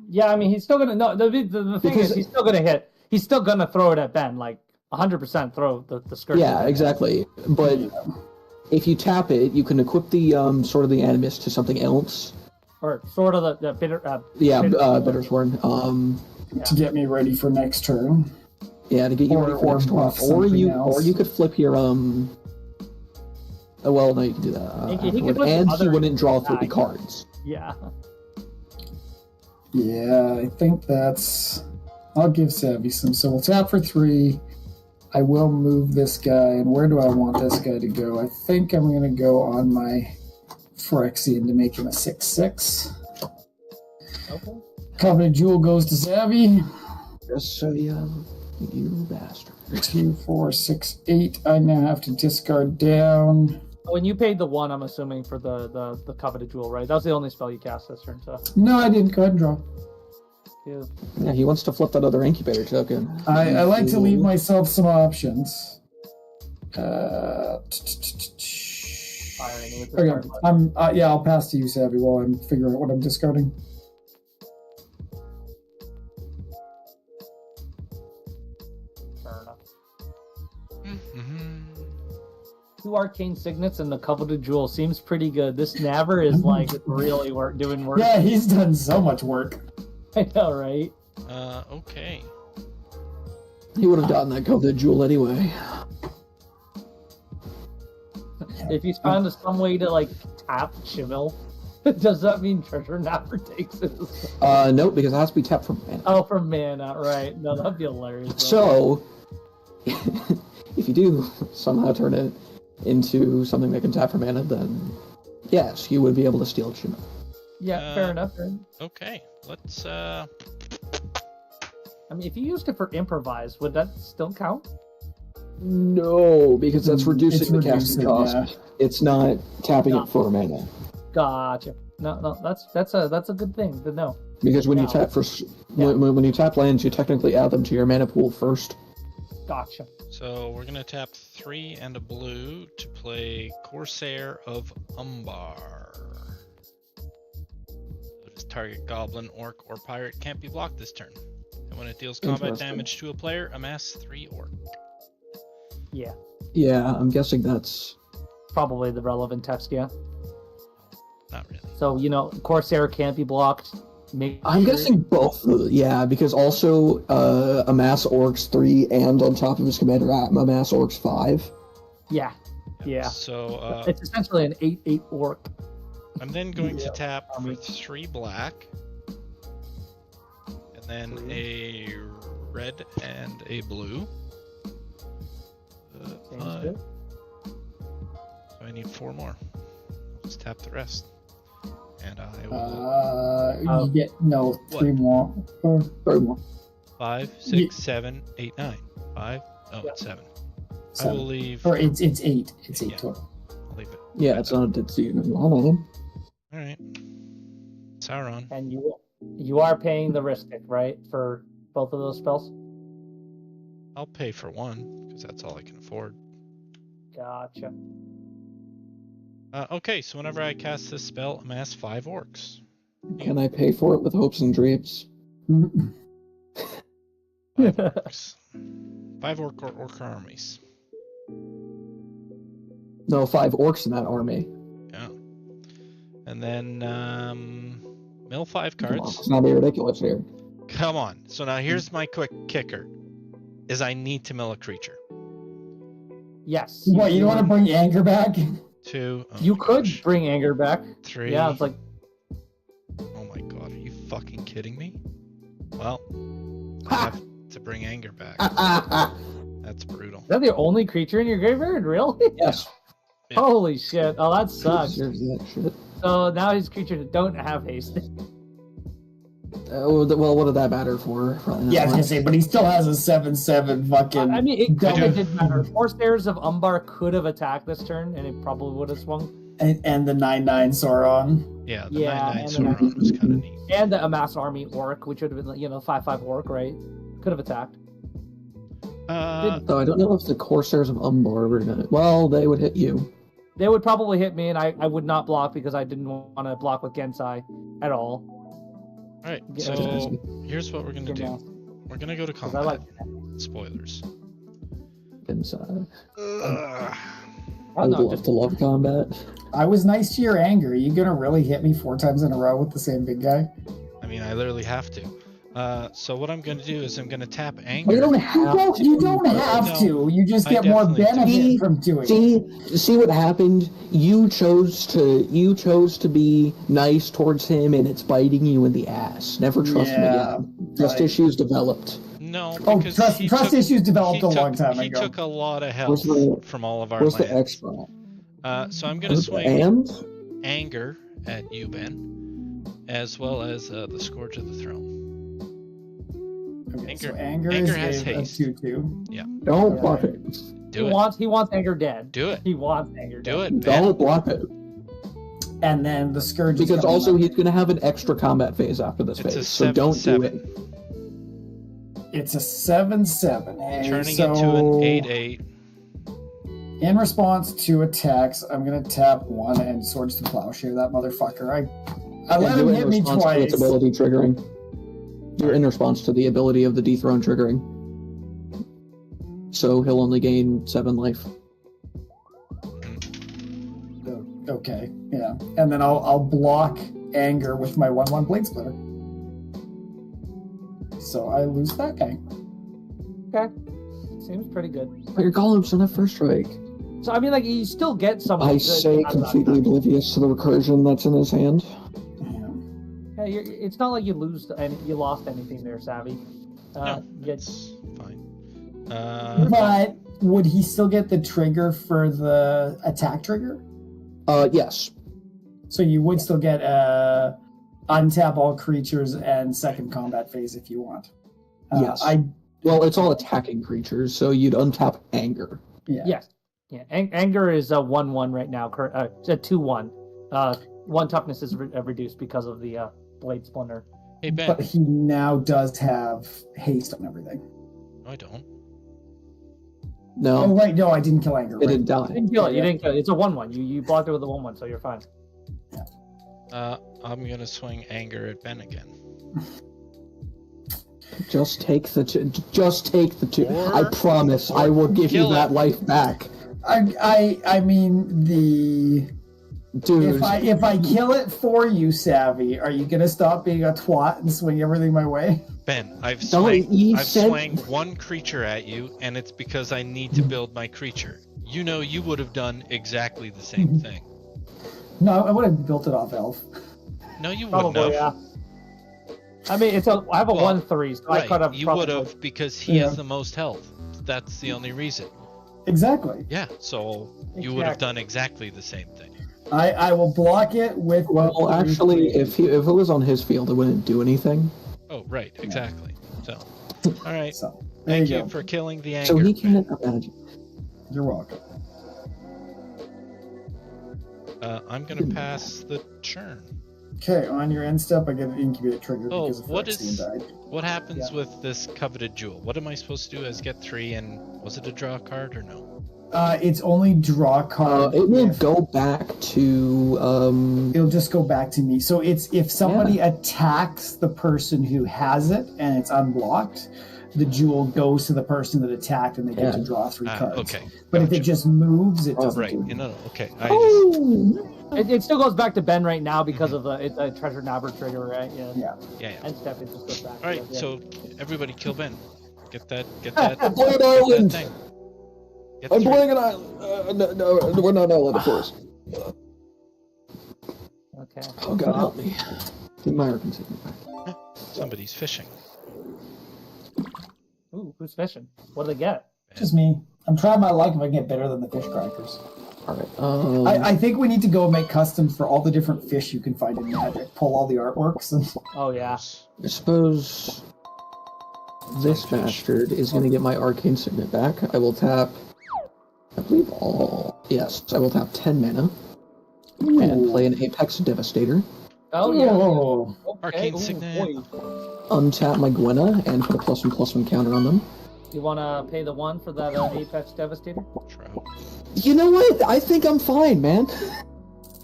Yeah, I mean, he's still gonna. No, the thing Because- is, he's still gonna hit. He's still gonna throw it at Ben, like 100% throw the skirt. Yeah, exactly. But if you tap it, you can equip the sort of the animus to something else. Or sort of the bitter. Yeah, bitter- Bittersworn. To get me ready for next turn. Yeah, to get you ready for Or next turn. buff Or something you else. could flip your Well, no, you can do that. He can afterward. put the And he other wouldn't draw back. 3 cards. Yeah. Yeah, I think that's... I'll give Savvy some. So we'll tap for 3. I will move this guy. And where do I want this guy to go? I think I'm going to go on my Phyrexian to make him a 6/6. Okay. Covenant Jewel goes to Savvy. Just so you bastard. 2, 4, 6, 8. I now have to discard down. When you paid the 1, I'm assuming for the coveted jewel, right? That was the only spell you cast this turn, so. No, I didn't. Go ahead and draw. Yeah. Yeah, he wants to flip that other incubator token. I like to leave myself some options. Firing with the Okay, I'll pass to you, Savvy, while I'm figuring out what I'm discarding. Fair enough. Mm-hmm. 2 arcane signets and the coveted jewel seems pretty good. This Naver is like really doing work. Yeah, he's done so much work. I know, right? Okay. He would have gotten that coveted jewel anyway. If he's found some way to like tap Chimil, does that mean Treasure Naver takes it? Nope, because it has to be tapped from mana. Oh, for mana, right? No, that'd be hilarious. So, if you do somehow turn it into something that can tap for mana, then yes, you would be able to steal Chimel. Yeah, fair enough. Okay, let's I mean, if you used it for improvise, would that still count? No, because that's reducing It's the casting reducing, cost. yeah. It's not tapping No. it for mana. Gotcha. No, that's a good thing to know. Because when you No. tap for Yeah. when you tap lands, you technically add them to your mana pool first. Gotcha. So we're gonna tap 3 and a blue to play Corsair of Umbar. Notice target goblin, orc, or pirate can't be blocked this turn. And when it deals combat Interesting. damage to a player, amass 3 orc. Yeah, Yeah, I'm guessing that's probably the relevant text. Yeah. Not really. So Corsair can't be blocked. I'm guessing both. Yeah, because also amass orcs 3 and on top of his commander amass orcs 5. Yeah. Yeah. So It's essentially an 8/8 orc. I'm then going to Yeah. tap for 3 black, and then a red and a blue. Seems 5. good. So I need 4 more. I'll just tap the rest. And I will Oh. You get 3 more. Or, 3 more. 5, 6, 7, 8, 9. 5. Oh, Yeah. it's 7. I 7. will leave. Or it's 8. It's 8 Yeah. total. I'll leave it. Yeah, it's not. It's hold on. All right. Sauron. And you are paying the Ristic, right, for both of those spells? I'll pay for 1 because that's all I can afford. Gotcha. Okay, so whenever I cast this spell, amass 5 orcs. Can I pay for it with hopes and dreams? 5 orcs. 5 orc armies. No, 5 orcs in that army. Yeah. And then mill 5 Come on, cards. let's not be ridiculous here. Come on. So now here's my quick kicker. Is I need to mill a creature. Yes. What, you don't want to bring anger back? 2. Oh You my could gosh. bring anger back. 3. Yeah, it's like Oh my god, are you fucking kidding me? Well, I have to bring anger back. That's brutal. is that the only creature in your graveyard? Really? Yes. Yeah. Holy shit! Oh, that sucks. Deserves that shit. So now his creatures don't have haste. Well, what did that matter for? Probably not Yeah, I was much. gonna say, but he still has a 7/7 fucking. I mean, it double- didn't matter. Corsairs of Umbar could have attacked this turn, and it probably would have swung. and the 9/9 Sauron. Yeah, the Yeah, 9/9 and Sauron was kind of neat. And the Amass Army Orc, which would have been 5/5 Orc, right? Could have attacked. Though I don't know if the Corsairs of Umbar were gonna. Well, they would hit you. They would probably hit me, and I would not block because I didn't want to block with Gensai at all. Alright, Yeah. so here's what we're gonna Yeah. do. We're gonna go to 'Cause combat. I like. Spoilers. Inside. Ugh. Oh, I would no, love just to love combat. I was nice to your anger. Are you gonna really hit me 4 times in a row with the same big guy? I mean, I literally have to. So what I'm going to do is I'm going to tap anger. You don't have to. You don't have No, to. You just I get more definitely do. benefit from doing it. See what happened? You chose to be nice towards him, and it's biting you in the ass. Never trust him again. Trust right. issues developed. No, Oh, because trust issues developed a long time He ago. took a lot of health from all of our Where's the lands. extra? So I'm going to swing And anger at you, Ben, as well as the Scourge of the Throne. Okay, so Anger anger has is a haste. 2/2. don't block it. Do He it. wants anger dead. Do it. He wants anger Do dead. it, Ben. Don't block it. And then the scourge. is Because coming also up. he's going to have an extra combat phase after this It's a phase, so don't do 7/7. it. It's a 7/7. Hey, Turning so into an 8/8. in response to attacks, I'm gonna tap 1 and Swords to Plowshare that motherfucker. I And let do him it hit in me response to its twice. ability triggering. You're in response to the ability of the dethrone triggering. So he'll only gain 7 life. Okay, yeah, and then I'll block anger with my 1/1 Blade Splitter. So I lose that guy. Okay. Seems pretty good. But your golems don't have first strike. So I mean, like, you still get some. I good say out of that. completely oblivious to the recursion that's in his hand. Yeah. Yeah, it's not like you lost anything there, Savvy. No, you- it's fine. But would he still get the trigger for the attack trigger? Yes. So you would still get untap all creatures and second combat phase if you want. Yes. Well, it's all attacking creatures, so you'd untap anger. Yeah. Yes. Yeah. Anger is a 1/1 right now. It's a 2/1. 1 toughness is reduced because of the blade splinter. Hey, Ben. But he now does have haste on everything. No, I don't. Oh, No, right. No, I didn't kill anger. it Right. didn't die. You didn't kill it. You didn't kill it. It's a 1/1. You blocked it with a 1/1, so you're fine. I'm going to swing anger at Ben again. Just take the 2. Or- I promise, I will give you kill that it. life back. I mean Dude, if I kill it for you, Savvy, are you gonna stop being a twat and swing everything my way? Ben, I've No, he said- swung 1 creature at you, and it's because I need to build my creature. You know you would have done exactly the same thing. No, I would have built it off elf. No, you wouldn't Probably, have. yeah. I mean, I have a Well, 1/3, so I could Right, have. you probably- would have because he Yeah. has the most health. That's the only reason. Exactly. Yeah, so you would have done exactly the same thing. I will block it with. well, actually, if it was on his field, it wouldn't do anything. Oh, right, exactly. So, all right. So there Thank you you go. for killing the anger. So he Ben. can't imagine. You're welcome. I'm gonna pass the turn. Okay, on your end step, I get an incubate trigger Oh, because of what Phyrexian is- died. What happens with this coveted jewel? What am I supposed to do as get 3 and was it a draw card or no? It's only draw card. It will if- go back to It'll just go back to me. So it's if somebody attacks the person who has it and it's unblocked, the jewel goes to the person that attacked and they get to draw 3 cards. Okay. But if it gotcha. just moves, it Oh, doesn't Right. do You it. know, okay. Oh! It still goes back to Ben right now because of it's a treasure nabber trigger, right? Yeah. Yeah. Yeah. And step, it just goes back. All right. Yeah. So everybody, kill Ben. Get that. I'm playing Get that Island! thing. Get I'm 3. playing an island! No, we're not Island, of course. Okay. Oh god, help me. Take my Arkansas. Somebody's fishing. Ooh, who's fishing? What do they get? Just me. I'm trying my luck if I can get better than the fish crackers. Alright, I think we need to go make customs for all the different fish you can find in Magic. Pull all the artworks and Oh yeah. I suppose this bastard is going to get my arcane signet back. I will tap, I believe all. Yes, I will tap 10 mana and play an Apex Devastator. Oh yeah. Oh. Arcane Ooh, Signet. boy. Untap my Gwenna and put a +1/+1 counter on them. You want to pay the 1 for that Apex Devastator? Trout. You know what? I think I'm fine, man.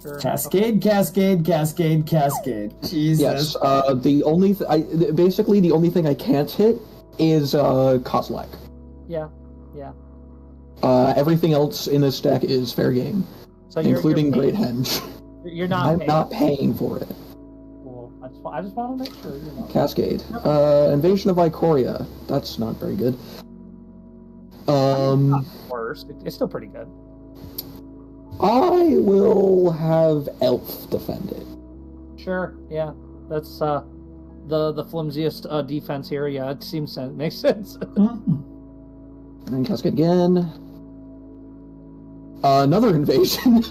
Sure. Cascade, cascade, cascade, cascade. Jesus. Yes. The only basically the only thing I can't hit is Kozlak. Yeah. Yeah. Everything else in this deck is fair game, So including you're Great paying- Henge. You're not. I'm paying. not paying for it. Cool. That's just want to make sure, you know. Cascade. Invasion of Ikoria. That's not very good. Not worse. It's still pretty good. I will have Elf defend it. Sure, yeah. That's the flimsiest defense here. Yeah, it seems makes sense. And Cascade again. Another invasion.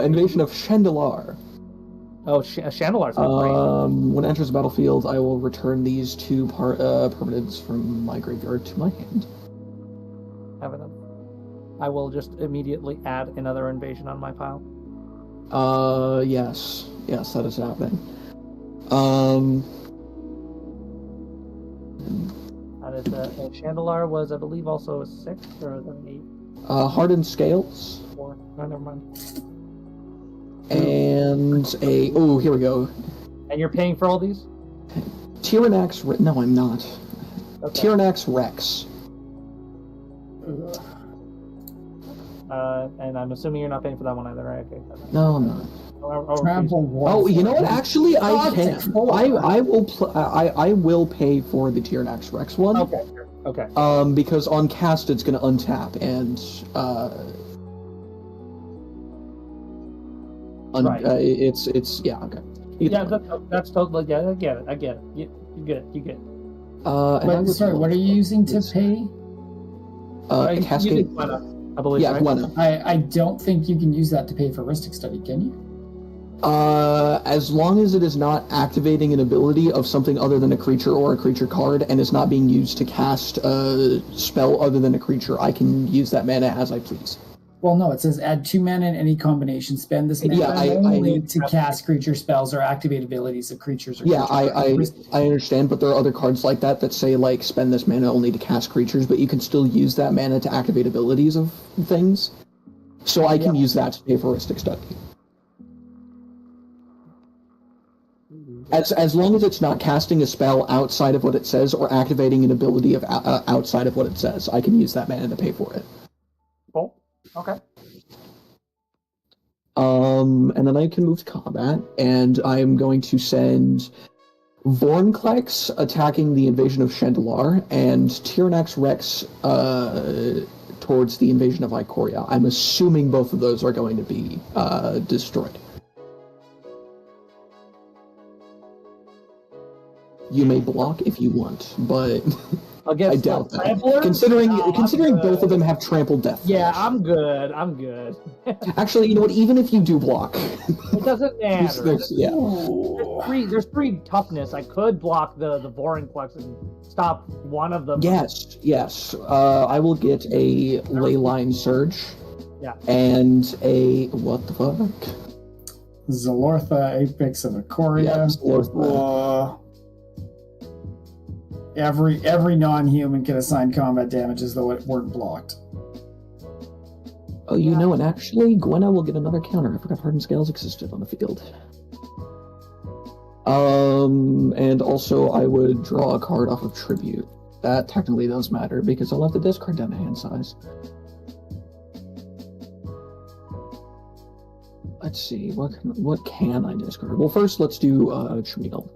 Invasion of Chandelar. Oh, Chandelar's great. When it enters the battlefield, I will return these two permanents from my graveyard to my hand. Have it. I will just immediately add another invasion on my pile. Yes, that is happening. That is Chandelar was, I believe, also a 6 or an 8. Hardened Scales. 4. No, never mind. And here we go. And you're paying for all these? Tyrannax. No, I'm not. Okay. Tyrannax Rex. And I'm assuming you're not paying for that one either, right? Okay. No, I'm not. Trample War. Oh, you know what? Actually, I can. Toxic Four. I will pay for the Tyrannax Rex one. Okay. Sure. Okay. Because on cast it's going to untap and Right. It's yeah, okay. Yeah, that's totally. Yeah, I get it. You get it. And I would Sorry, what are you using to pay? Cascade. I believe. Yeah, right? Gwenna. I don't think you can use that to pay for Ristic Study, can you? As long as it is not activating an ability of something other than a creature or a creature card, and is not being used to cast a spell other than a creature, I can use that mana as I please. Well, no, it says add 2 mana in any combination. Spend this mana only to cast creature spells or activate abilities of creatures. Or I understand, but there are other cards like that say, like, spend this mana only to cast creatures, but you can still use that mana to activate abilities of things. So I can use that to pay for Ristic Study. As long as it's not casting a spell outside of what it says or activating an ability of outside of what it says, I can use that mana to pay for it. Cool. Okay. And then I can move to combat, and I'm going to send Vornklex attacking the invasion of Chandelar, and Tyrannax Rex towards the invasion of Ikoria. I'm assuming both of those are going to be destroyed. You may block if you want, but I doubt that. Trampler? Considering both of them have trampled death. Yeah, I'm good. Actually, you know what? Even if you do block, it doesn't matter. There's 3 toughness. I could block the Vorinclex and stop one of them. Yes. I will get a Leyline Surge. Yeah. And a what the fuck? Zalortha, Apex of Ikoria. Yeah, Zalortha. Every non-human can assign combat damage as though it weren't blocked. Oh, you know, and actually, Gwenna will get another counter. I forgot Hardened Scales existed on the field. And also I would draw a card off of Tribute. That technically does matter, because I'll have to discard down to hand size. Let's see, what can I discard? Well, first, let's do Tremel.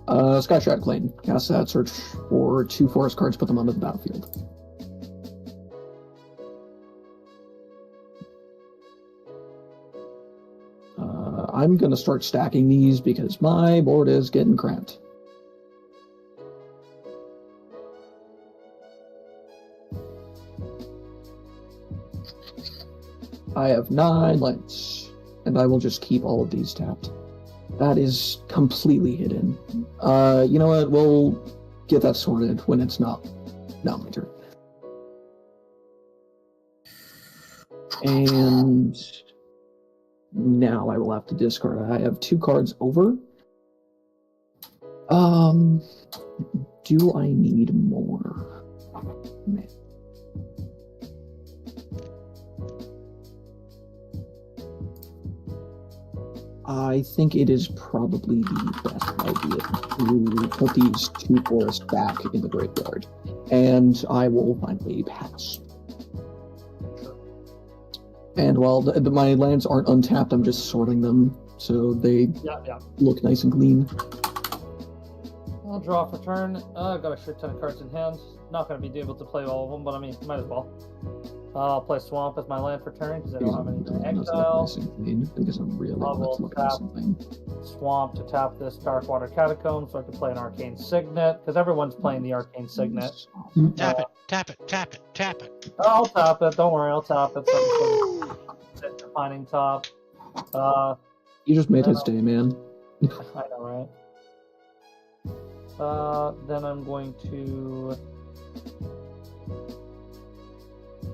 Skyshot Claim. Cast that, search for 2 forest cards, put them onto the battlefield. I'm gonna start stacking these because my board is getting cramped. I have 9 lights, and I will just keep all of these tapped. That is completely hidden. You know what? We'll get that sorted when it's not my turn. And now I will have to discard. I have 2 cards over. Do I need more? Man. I think it is probably the best idea to put these 2 forests back in the graveyard. And I will finally pass. And while my lands aren't untapped, I'm just sorting them so they Yeah. look nice and clean. I'll draw for turn. I've got a shit ton of cards in hand. Not going to be able to play all of them, but I mean, might as well. I'll play Swamp as my land for turn because I don't have any exile. Because I'm really I will looking at something. Swamp to tap this Darkwater Catacomb so I can play an Arcane Signet because everyone's playing the Arcane Signet. Tap it. I'll tap it. Don't worry, I'll tap it. So Defining Top. You just made his day, man. I know, right? Then I'm going to.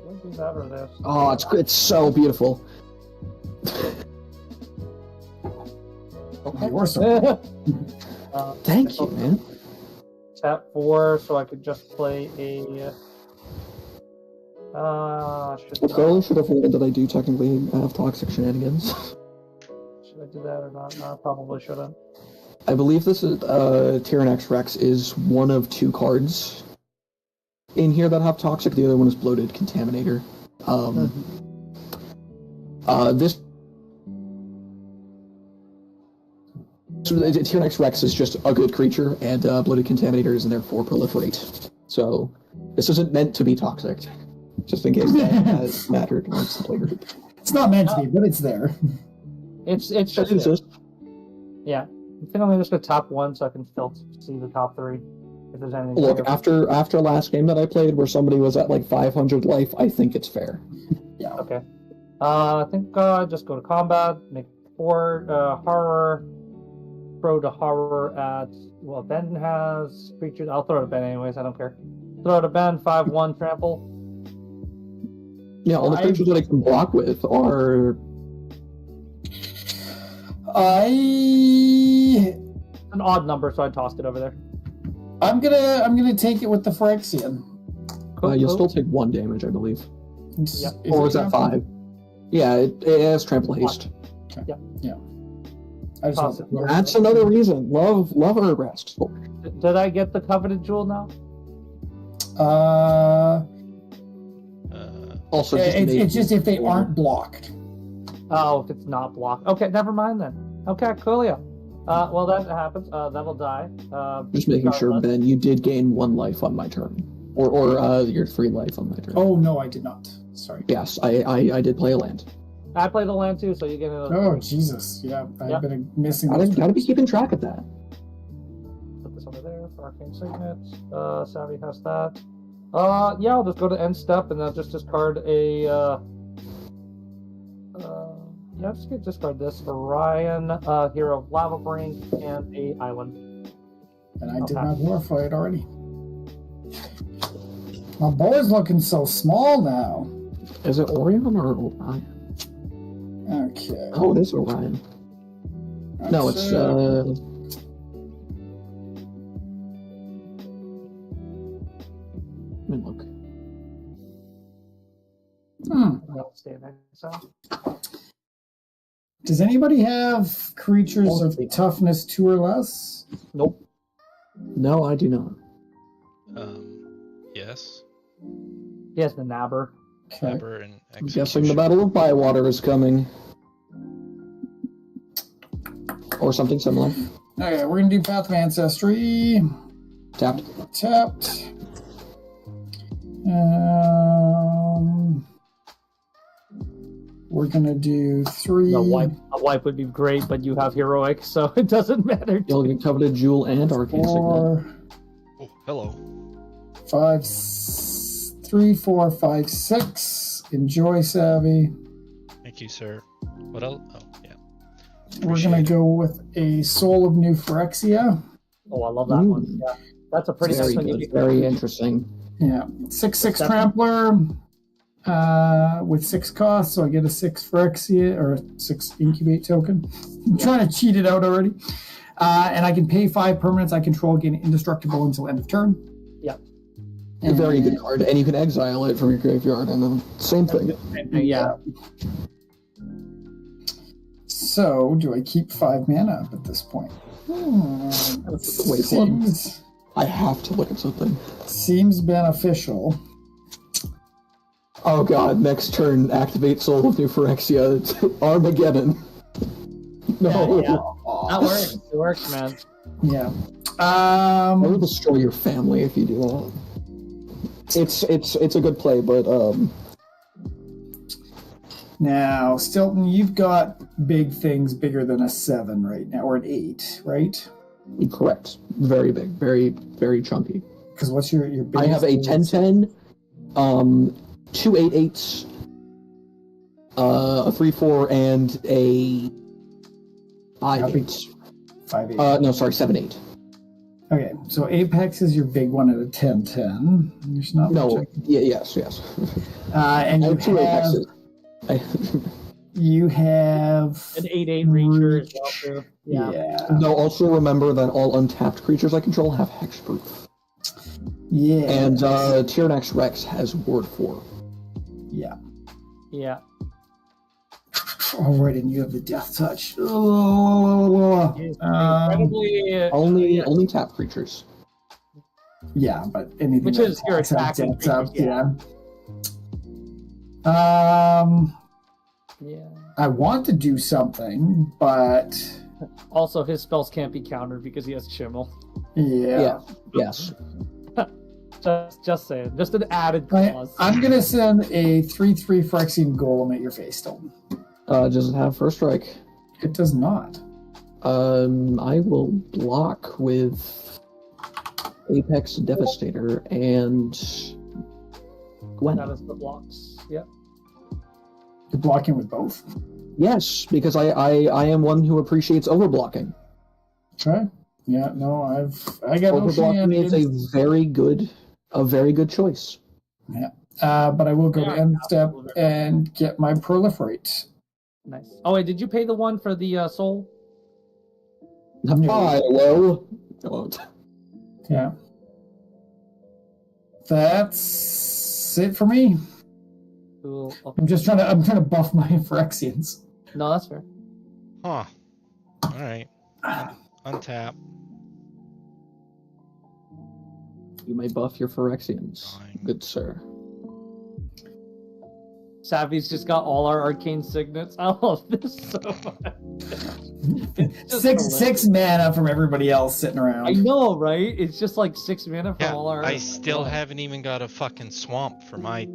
What do that or this? Oh, it's so beautiful. You're so Thank you, man. Tap 4, so I could just play a. Probably should have warned that I do technically have toxic shenanigans. Should I do that or not? No, I probably shouldn't. I believe this is Tyrannex Rex is one of 2 cards in here that have toxic. The other one is Bloated Contaminator. This Tyrannex Rex is just a good creature, and Bloated Contaminator is in there for Proliferate. So this isn't meant to be toxic. Just in case that has mattered once the player. It's not meant to be, but it's there. It's just yeah. I think I'm just gonna top 1 so I can still see the top 3. If there's anything. Look, after last game that I played where somebody was at like 500 life, I think it's fair. Yeah. Okay. I think just go to combat, make 4 horror, throw the horror at Ben has creatures. I'll throw it at Ben anyways. I don't care. Throw it at Ben. 5/1 trample. Yeah, all the creatures that I can block with are. An odd number, so I tossed it over there. I'm gonna take it with the Phyrexian. You'll still take 1 damage, I believe. Yep. Or is that 5? Yeah, it has trample haste. Okay. Yep. Yeah. I just That's another reason. Love Urbrest. Did I get the coveted jewel now? Also, it's just if they aren't blocked. Oh, if it's not blocked. Okay, never mind then. Okay, coolio. Well, that happens. That will die. Just making sure, Ben, you did gain 1 life on my turn. Or your 3 life on my turn. Oh, no, I did not. Sorry. Yes, I did play a land. I played a land too, so you get another. Oh, Jesus. Yeah, I've been missing I gotta be keeping track of that. Put this over there for Arcane Signet. Savvy has that. Yeah, I'll just go to end step and I'll just discard a. Yeah, just discard this for Ryan, Hero of Lava Brink, and a island. And I did my Warfight already. My boy's looking so small now. Is it Orion or Orion? Okay. Oh, it is Orion. No, it's Let me look. I'll stay in exile. Does anybody have creatures of toughness 2 or less? Nope. No, I do not. Yes. He has the Nabber. Okay. Nabber and I'm guessing the Battle of Bywater is coming. Or something similar. Okay, we're gonna do Path of Ancestry. Tapped. Tapped. We're gonna do 3. A wipe would be great, but you have heroic, so it doesn't matter. You'll get Coveted Jewel and Arcane Signet. 4, Oh, hello. 5, 3, 4, 5, 6. Enjoy, Savvy. Thank you, sir. What else? Oh, yeah. We're gonna go with a Soul of New Phyrexia. Oh, I love that one. Yeah, that's a pretty nice Very one. good. Very interesting. Yeah, 6/6 Trampler with 6 costs, so I get a 6 Phyrexia or 6 Incubate token. I'm trying to cheat it out already. And I can pay 5 permanents I control, gain indestructible until end of turn. Yeah. A very good card, and you can exile it from your graveyard, and then same thing. Yeah. So, do I keep 5 mana up at this point? Wait, hold on. I have to look at something. Seems beneficial. Oh god, next turn, activate Soul of New Phyrexia. It's Armageddon. No. Yeah. That works. It works, man. Yeah. I will destroy your family if you do that. It's a good play, but Now, Stilton, you've got big things bigger than a 7 right now, or an 8, right? correct. Very big, very chunky. Because what's your biggest? I have a thing? 10-10, 2 8-8s, a 3-4, and a 5-8. 5-8. No, sorry, 7-8. Okay, so Apex is your big one at a 10-10. There's not No, much. yes. And I you have 2 have, Apexes. you have An 8/8 Reacher as well, too. yeah. No, also remember that all untapped creatures I control have hexproof. Yeah. And Tyrannax Rex has Ward 4. Yeah. Yeah. All right, and you have the Death Touch. Oh. Incredibly. Only tap creatures. Yeah, but anything Which that is your attacks attacking Death Touch, creatures, yeah. Yeah. I want to do something, but Also, his spells can't be countered because he has Chimmel. yeah. Yes. Just saying. Just an added I, clause. I'm gonna send a 3/3 Phyrexian Golem at your face, Stilton. Does it have first strike? It does not. I will block with Apex Devastator and Gwen. That is the blocks. Yep. You're blocking with both. Yes, because I am one who appreciates overblocking. Okay. Yeah. No, I got no Overblocking is shenanigans. a very good choice. But I will go to Yeah, end step absolutely. and get my proliferate. Nice. Oh, wait, did you pay the one for the soul? Hi, hello. I won't. Yeah. That's it for me. Cool. Okay. I'm trying to buff my Phyrexians. No, that's fair. Huh. Alright. Untap. You may buff your Phyrexians, Fine. good sir. Savvy's just got all our arcane signets. I love this so much. It's just hilarious. Six mana from everybody else sitting around. I know, right? It's just like 6 mana from Yeah, all our. I still haven't even got a fucking swamp for my.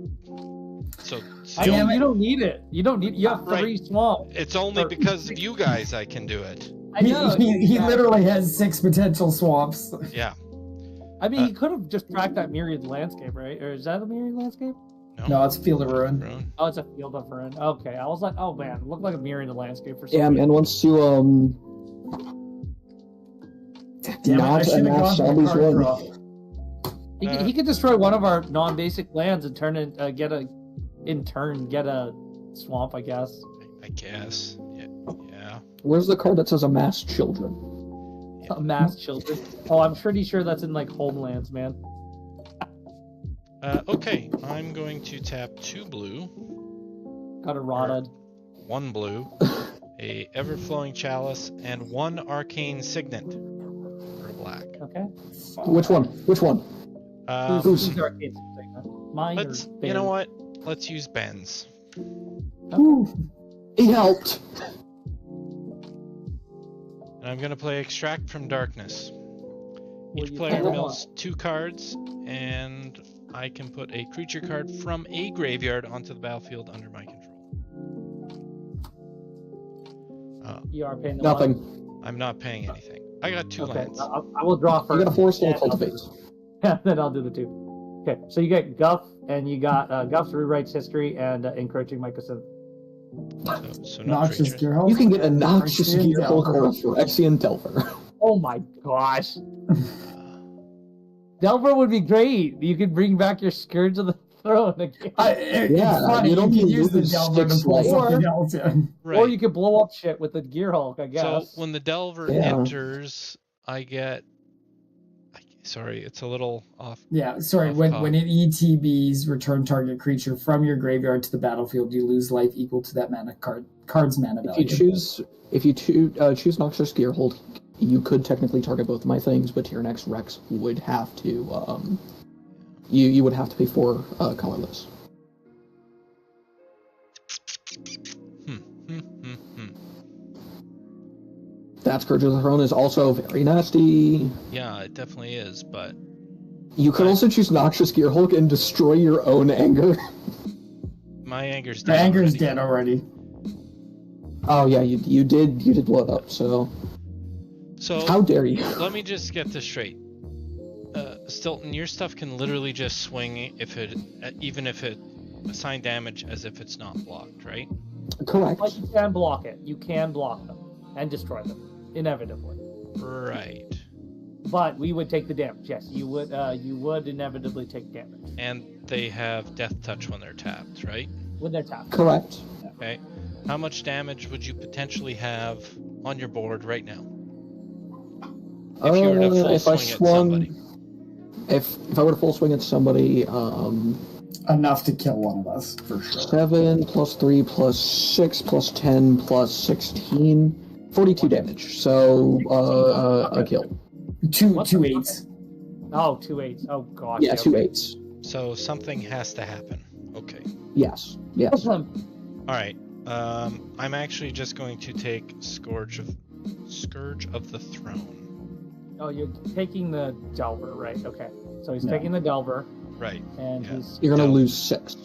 So I Damn don't, it. you don't need it. You don't need. You have 3 Right. swamp. it's only because of you guys I can do it. I know. He literally has 6 potential swamps. Yeah. I mean, he could have just tracked that myriad landscape, right? Or is that a myriad landscape? No, it's Field of Ruin. Ruin. Oh, it's a field of ruin. Okay, I was like, oh man, it looked like a myriad landscape for some Yeah, reason. and once you Damn it, I not should have amass gone for the zombies card one. draw. He could destroy one of our non-basic lands and turn it, get a swamp, I guess. I guess. Yeah. Where's the card that says amass children? Amass children. Oh, I'm pretty sure that's in like homelands, man. Okay, I'm going to tap 2 blue, Got a rotted. 1 blue, a ever-flowing chalice, and 1 arcane signet for black. Okay. Which one? Who's our case thing? Mine or You know what? Let's use Ben's. Ooh. He helped. And I'm going to play Extract from Darkness. Each you player play mills 2 cards, and I can put a creature card from a graveyard onto the battlefield under my control. You are paying the Nothing. one. I'm not paying anything. I got 2 Okay, lands. I will draw You first. got a forest and and cultivate. then I'll do the 2. Okay, so you get Guff, and you got Guff rewrites history and encroaching mycosynth. So no Noxious creatures. Gearhulk. You can get a noxious Phyrexian Gearhulk or a Delver. Phyrexian Delver. Oh my gosh. Delver would be great. You could bring back your Scourge of the Throne again. Yeah, it's funny. you don't could need use the lose Delver to 6 pull life. something else in. Right. Or you could blow up shit with the Gearhulk, I So guess. when the Delver Yeah. enters, I get. Sorry, it's a little off. Yeah, sorry. Off When cog. it ETBs return target creature from your graveyard to the battlefield, you lose life equal to that card's mana If value. you choose Noxious Gearhulk, you could technically target both of my things, but Tyrannax Rex would have to you would have to pay 4 colorless. That Scourge of the Throne is also very nasty. Yeah, it definitely is, but You could also choose Noxious Gearhulk and destroy your own anger. my anger's The dead. anger's already. dead already. Oh yeah, you did blow it up. So So how dare you? let me just get this straight. Stilton, your stuff can literally just swing even if it assign damage as if it's not blocked, right? Correct. But you can block it. You can block them and destroy them, inevitably. Right. But we would take the damage. Yes, you would. You would inevitably take damage And they have Death Touch when they're tapped, right? when they're tapped. Correct. Okay. How much damage would you potentially have on your board right now? If you were to full if I swing at swung, somebody. if I were to full swing at somebody, Enough to kill one of us, for sure. 7 plus 3 plus 6 plus 10 plus 16, 42 damage. So a kill. Two What? 8s. Oh, 2 8s. Oh gosh. Yeah, 2 8s. So something has to happen. Okay. Yes. Yes. All right. I'm actually just going to take Scourge of the Throne. Oh, you're taking the Delver, right? Okay. So he's No. taking the Delver, Right. and Yeah. he's. You're gonna No. lose 6.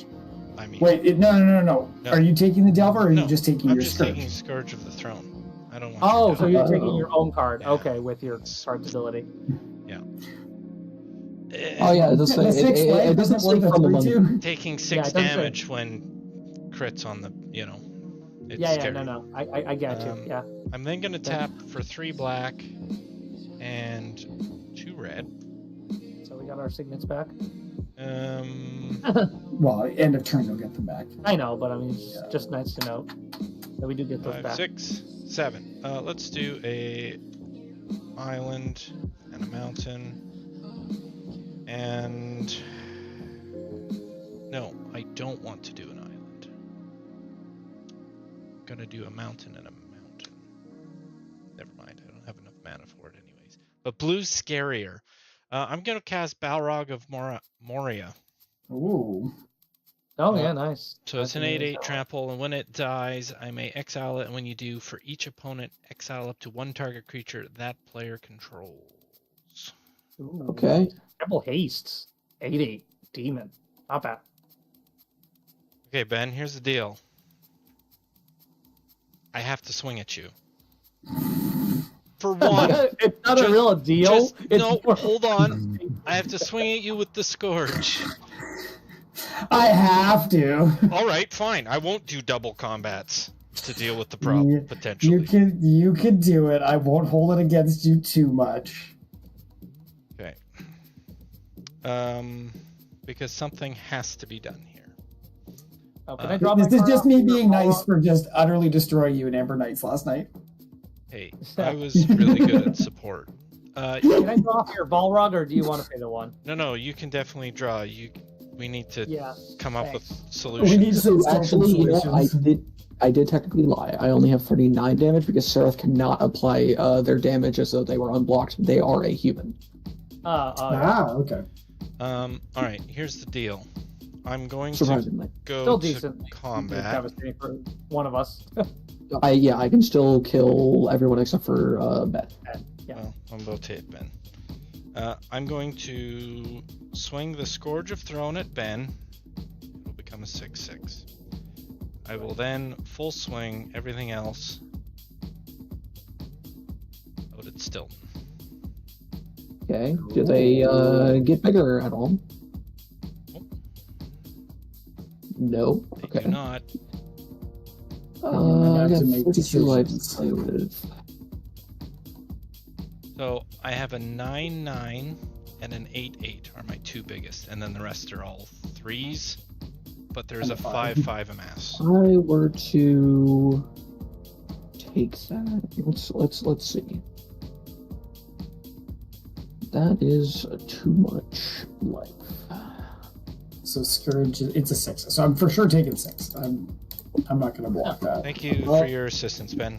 I mean, Wait, no. No. Are you taking the Delver, or are no, you just taking I'm your just Scourge? taking Scourge of the Throne. I don't want. Oh, your so you're Delver. taking your own card. Yeah. Okay, with your card's ability. Oh yeah, The 6 life it doesn't isn't say worth a from the 3/2? money. Taking Yeah, 6 it doesn't say- damage when crits on the, it's Yeah, scary. no. I get you. Yeah. I'm then gonna tap for 3 black and 2 red. So we got our signets back. Well, end of turn, you'll get them back. I know, but I mean, it's just nice to note that we do get those 5, back. 6, 7. Let's do a island and a mountain. And no, I don't want to do an island. I'm gonna do a mountain and a mountain. Never mind, I don't have enough mana for it anyways. But blue's scarier. I'm gonna cast Balrog of Moria. Ooh. Oh yeah, nice. So it's an Nice. 8/8 trample, and when it dies, I may exile it. And when you do, for each opponent, exile up to 1 target creature that player controls. Ooh, Okay. Triple hastes. 8/8 demon. Not bad. Okay, Ben, here's the deal. I have to swing at you. For one. It's not Just- a real deal. No, hold on. I have to swing at you with the Scourge. I have to. All right, fine. I won't do double combats to deal with the problem, You potentially. can do it. I won't hold it against you too much. Okay. Because something has to be done here. Oh, can I draw my This is card just off me your being nice Balrog? for just utterly destroying you in Amber Knights last night. Hey, I was really good at support. Can I draw off your Balrog, or do you want to pay the one? No, you can definitely draw. We need to Yeah. come up with thanks. solutions. We need to So solve actually, you know, solutions. I did technically lie. I only have 39 damage because Seraph cannot apply their damage as though they were unblocked. They are a human. Okay. All right, here's the deal. I'm going to Surprisingly, go Still to decent. combat. Devastating for one of us. I can still kill everyone except for Ben. Yeah. Well, I'm about to hit Ben. I'm going to swing the Scourge of Throne at Ben. It'll become a 6/6. I will then full swing everything else out at Stilton. Okay. Do they get bigger at all? No. They Okay. do not. I I have got to make 42 life to decisions. play with. So I have a 9/9 and an 8/8 are my 2 biggest, and then the rest are all 3s. But there's a And a 5. 5/5 amass. If I were to take that, let's see. That is too much life. So Scourge, it's a 6. So I'm for sure taking 6. I'm not going to block that. Thank you Well- for your assistance, Ben.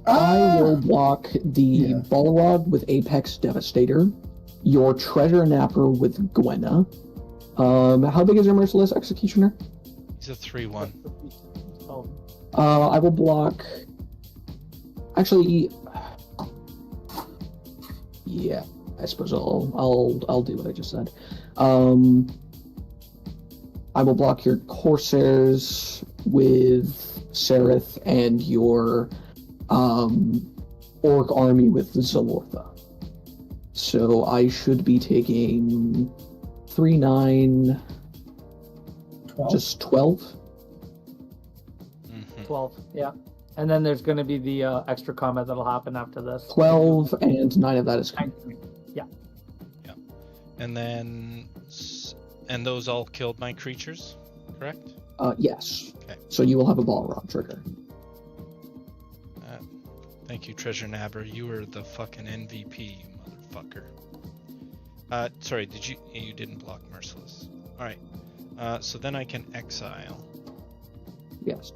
I will block the Yeah. Balrog with Apex Devastator, your Treasure Napper with Gwenna. How big is your Merciless Executioner? He's a 3/1. Oh, I will block. Actually, yeah. I suppose I'll do what I just said. I will block your Corsairs with Sereth and your Orc army with Zalortha. So I should be taking 3, 9, 12. just 12. 12, yeah. And then there's going to be the extra combat that'll happen after this. 12 and 9 of that is. Yeah. And then, and those all killed my creatures, correct? Yes. Okay. So you will have a Balrog trigger. Thank you, Treasure Nabber. You were the fucking MVP, you motherfucker. Sorry, you didn't block Merciless. Alright. So then I can exile. Yes.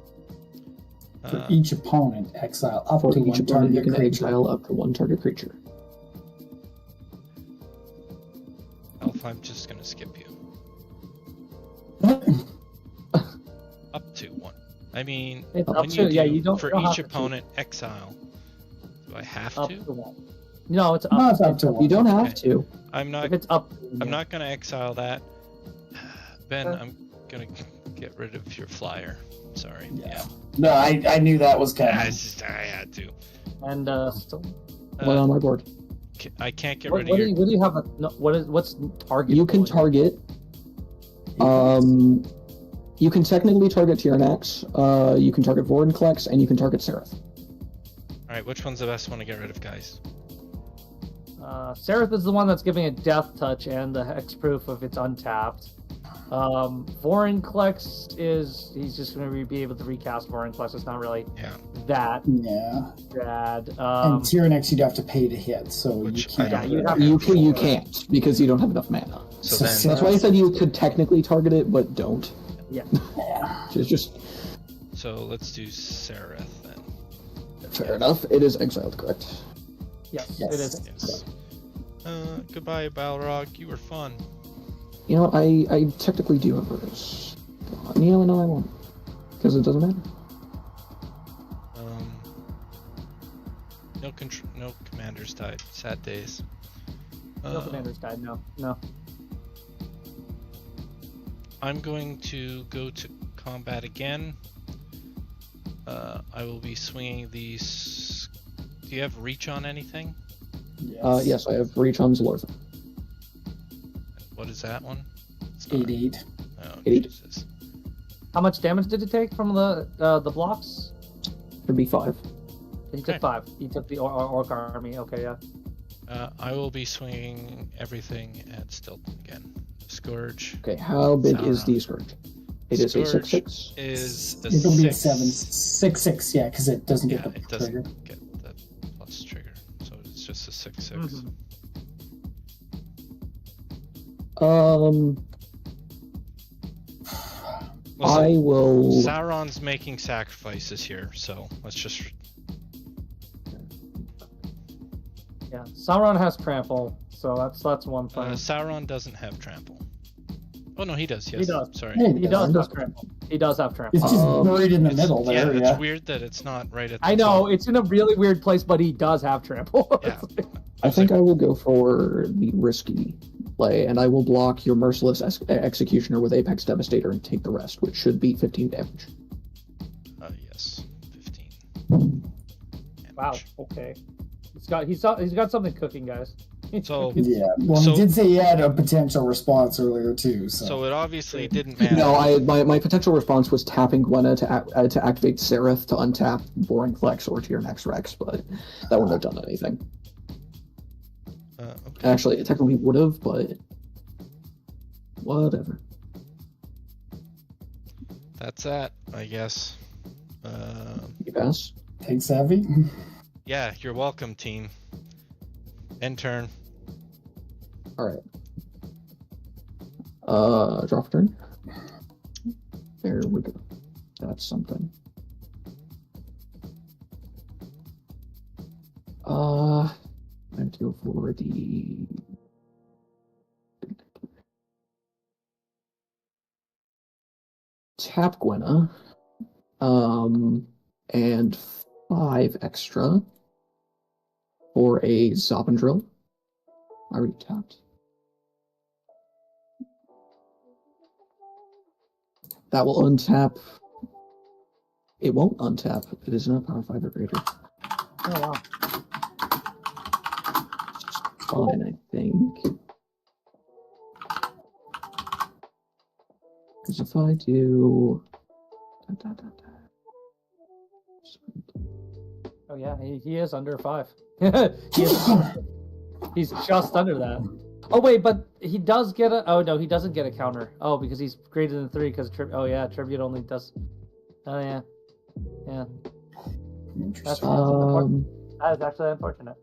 For each opponent, exile up For to each one opponent, you target can creature. exile up to one target creature. Elf, I'm just gonna skip you. Up to one. I mean, It's When up when to, you do, yeah, you don't for you don't each have to. opponent, exile. Do I have Up to? to one. No, it's up, No, it's up to one. You don't have Okay. to. I'm not. If it's up, I'm not gonna exile that. Ben, Sure. I'm gonna get rid of your flyer. Sorry. Yeah. No, I knew that was Yeah, coming. it's just, I had to. And still, One on my board. I can't get what, rid what of do your. you have? What's target? You can target. You can technically target Tyrannax. You can target Vorinclex, and you can target Seraph. Alright, which one's the best one to get rid of, guys? Seraph is the one that's giving a death touch and the hexproof if it's untapped. Vorinclex he's just going to be able to recast Vorinclex. It's not really Yeah. that Yeah. bad. And Tyrannex you'd have to pay to hit, so Which you can't. yeah, you'd have You can't because you don't have enough mana. So So then, That's why I said you could technically target it, but don't. Yeah. Yeah. Just so let's do Sereth then. fair enough. It is exiled, correct? Yes, Yes. it is. Yes. Goodbye, Balrog. You were fun. You know, I technically do have this. You know, no, I won't. Because it doesn't matter. No commanders died. Sad days. No commanders died. No. I'm going to go to combat again. I will be swinging these. Do you have reach on anything? Yes, I have reach on Zalortha. What is that one? It's 8/8. Oh, 8. Jesus. How much damage did it take from the blocks? Should be 5. He Okay. took 5. He took the orc army. Okay, yeah. I will be swinging everything at Stilton again. Scourge Okay, how big is Sauron. the Scourge? It is a Scourge 6/6. is a It'll be a 6. 6/6, yeah, because it doesn't Yeah, get the it doesn't trigger. get the plus trigger, so it's just a 6/6. Mhm. Listen, I will. Sauron's making sacrifices here, so let's just. Yeah. Sauron has trample, so that's one thing. Sauron doesn't have trample. Oh no, he does. Yes. He does. Sorry. Yeah, He does have trample. He does have trample. It's just buried in the It's- middle yeah, there, it's weird that it's not right at the I know top. it's in a really weird place, but he does have trample. Yeah. I think I will go for the risky play, and I will block your Merciless Executioner with Apex Devastator and take the rest, which should be 15 damage. Yes, 15. Wow. Damage. Okay. He's got something cooking, guys. So- Yeah. Well, So- he did say he had a potential response earlier too. So, So it obviously didn't matter. No, my potential response was tapping Gwenna to activate Seraph to untap Vorinclex or Tyrannax Rex, but that wouldn't have done anything. Okay. Actually, it technically would have, but whatever. That's that, I guess. You pass. take savvy. Yeah, you're welcome, team. End turn. All right. Drop turn. There we go. That's something. I have to go for the. tap Gwenna, and 5 extra for a Zopendrill. I already tapped. That will untap. It won't untap. It is not power 5 or greater. Oh wow. Fine, I think. Because if I do. Oh yeah, he is under 5. He's just under that. Oh wait, but he does get a. Oh no, he doesn't get a counter. Oh, because he's greater than 3. Because oh yeah, tribute only does. Oh yeah, yeah. That's that is actually unfortunate.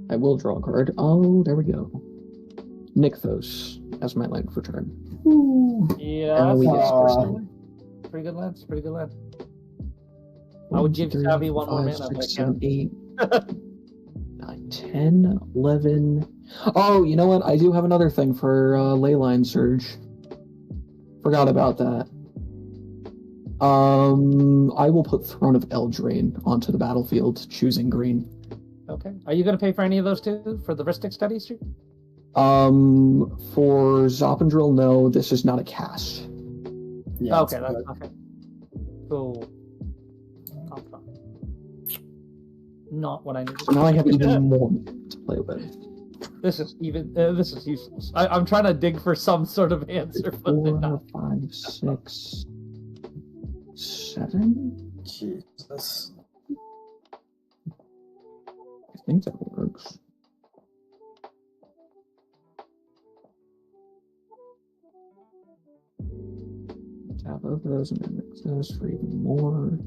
I will draw a card. Oh, there we go. Nykthos as my land for turn. Yeah, And we get pretty good land. Pretty good land. I would give Savvy one more mana. 6, 7, 8, 9, 10, 11. Oh, you know what? I do have another thing for Leyline Surge. Forgot about that. I will put Throne of Eldraine onto the battlefield, choosing green. Okay. Are you going to pay for any of those too for the Ristic studies? For Zopendrill, no. This is not a cast. Yeah, okay, that's okay. Cool. Not what I need. So now I have even more to play with. This is useless. I'm trying to dig for some sort of answer, but 4, 5, 6, 7. Jesus. I think that works. Tap both of those and then mix those for even more.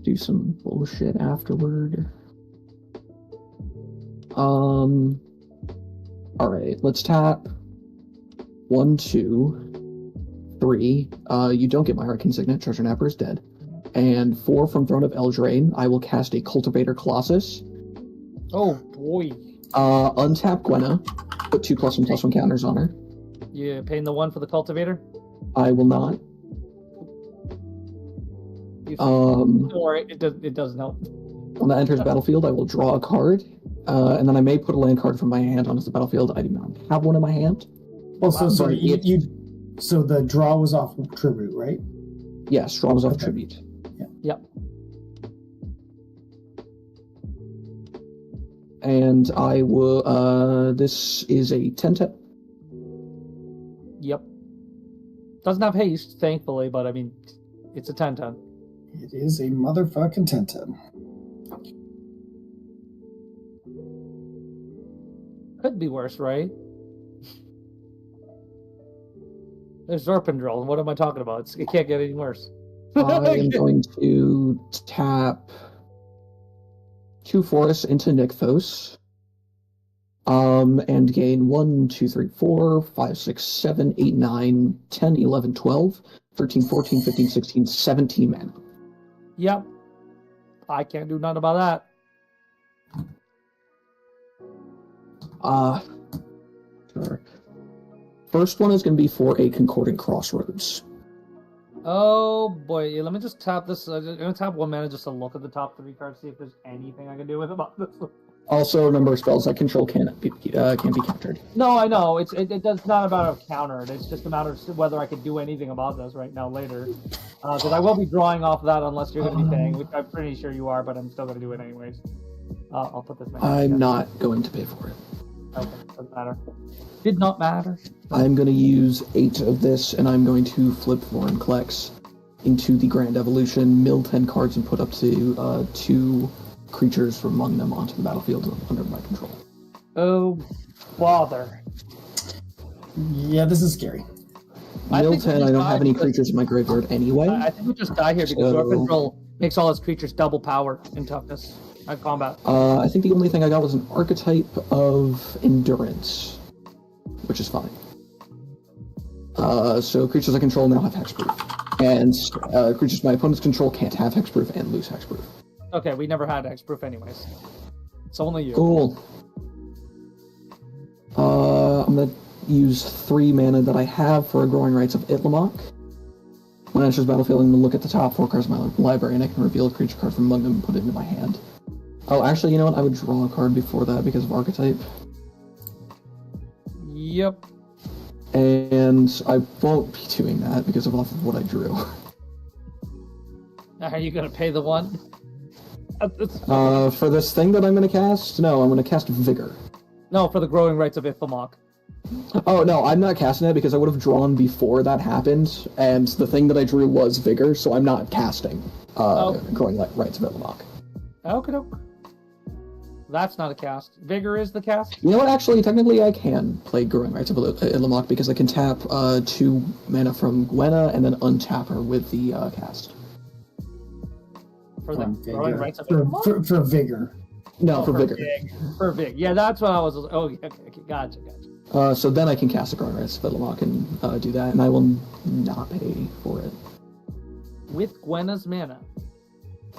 Do some bullshit afterward. Alright, let's tap 1, 2, 3. You don't get my Arcane Signet, Treasure Napper is dead. And 4 from Throne of Eldraine, I will cast a Cultivator Colossus. oh boy. Untap Gwenna, put 2+1/+1 counters on her. You paying the 1 for the cultivator? I will not. Don't worry, it doesn't help. When that enters the battlefield, I will draw a card, and then I may put a land card from my hand onto the battlefield. I do not have one in my hand. Well, so sorry, so the draw was off tribute, right? Yes, draw was off tribute. Yep. And I will. This is a 10-tap. Yep. Doesn't have haste, thankfully, but I mean, it's a 10/10. It is a motherfucking 10/10. Could be worse, right? There's Zorpendrel, and what am I talking about? It can't get any worse. I am going to tap 2 forests into Nykthos. And gain 1, 2, 3, 4, 5, 6, 7, 8, 9, 10, 11, 12, 13, 14, 15, 16, 17 mana. Yep. I can't do nothing about that. Sure. First one is going to be for a Concordant Crossroads. Oh boy, yeah, let me just tap this. I'm going to tap 1 mana just to look at the top 3 cards, see if there's anything I can do with about this. Also, remember, spells I control can't be countered. No, I know. It's not about a counter. It's just a matter of whether I can do anything about this right now later. Because I will be drawing off that unless you're going to be paying, which I'm pretty sure you are, but I'm still going to do it anyways. I'll put this back. I'm not going to pay for it. Okay, doesn't matter. Did not matter. I'm going to use 8 of this, and I'm going to flip Vorinclex into the Grand Evolution, mill 10 cards, and put up to 2 creatures from among them onto the battlefield under my control. Oh, bother. Yeah, this is scary. Mill 10, I don't have any creatures in my graveyard anyway. I think we just die here because our control makes all his creatures double power in toughness at combat. I think the only thing I got was an archetype of endurance, which is fine. So creatures I control now have hexproof. And creatures my opponents control can't have hexproof and lose hexproof. Okay, we never had hexproof anyways. It's only you. Cool. I'm gonna use 3 mana that I have for a Growing Rites of Itlamok. When it enters the battlefield, I'm going to look at the top 4 cards of my library, and I can reveal a creature card from among them and put it into my hand. Oh, actually, you know what? I would draw a card before that because of archetype. Yep. And I won't be doing that because of off of what I drew. Are you gonna pay the one? For this thing that I'm going to cast? No, I'm going to cast Vigor. No, for the Growing Rites of Ithamok. Oh, no, I'm not casting it because I would have drawn before that happened, and the thing that I drew was Vigor, so I'm not casting Growing Rites of Itlamok. Okay. That's not a cast. Vigor is the cast? You know what, actually, technically I can play Growing Rites of Itlamok because I can tap 2 mana from Gwenna and then untap her with the cast. For the Growing Rites of Ithamok? For Vigor. No, for Vigor. For Vig. Yeah, that's what I was... Oh, okay, gotcha. So then I can cast the Growing Rites of Itlamok and do that, and I will not pay for it. With Gwenna's mana?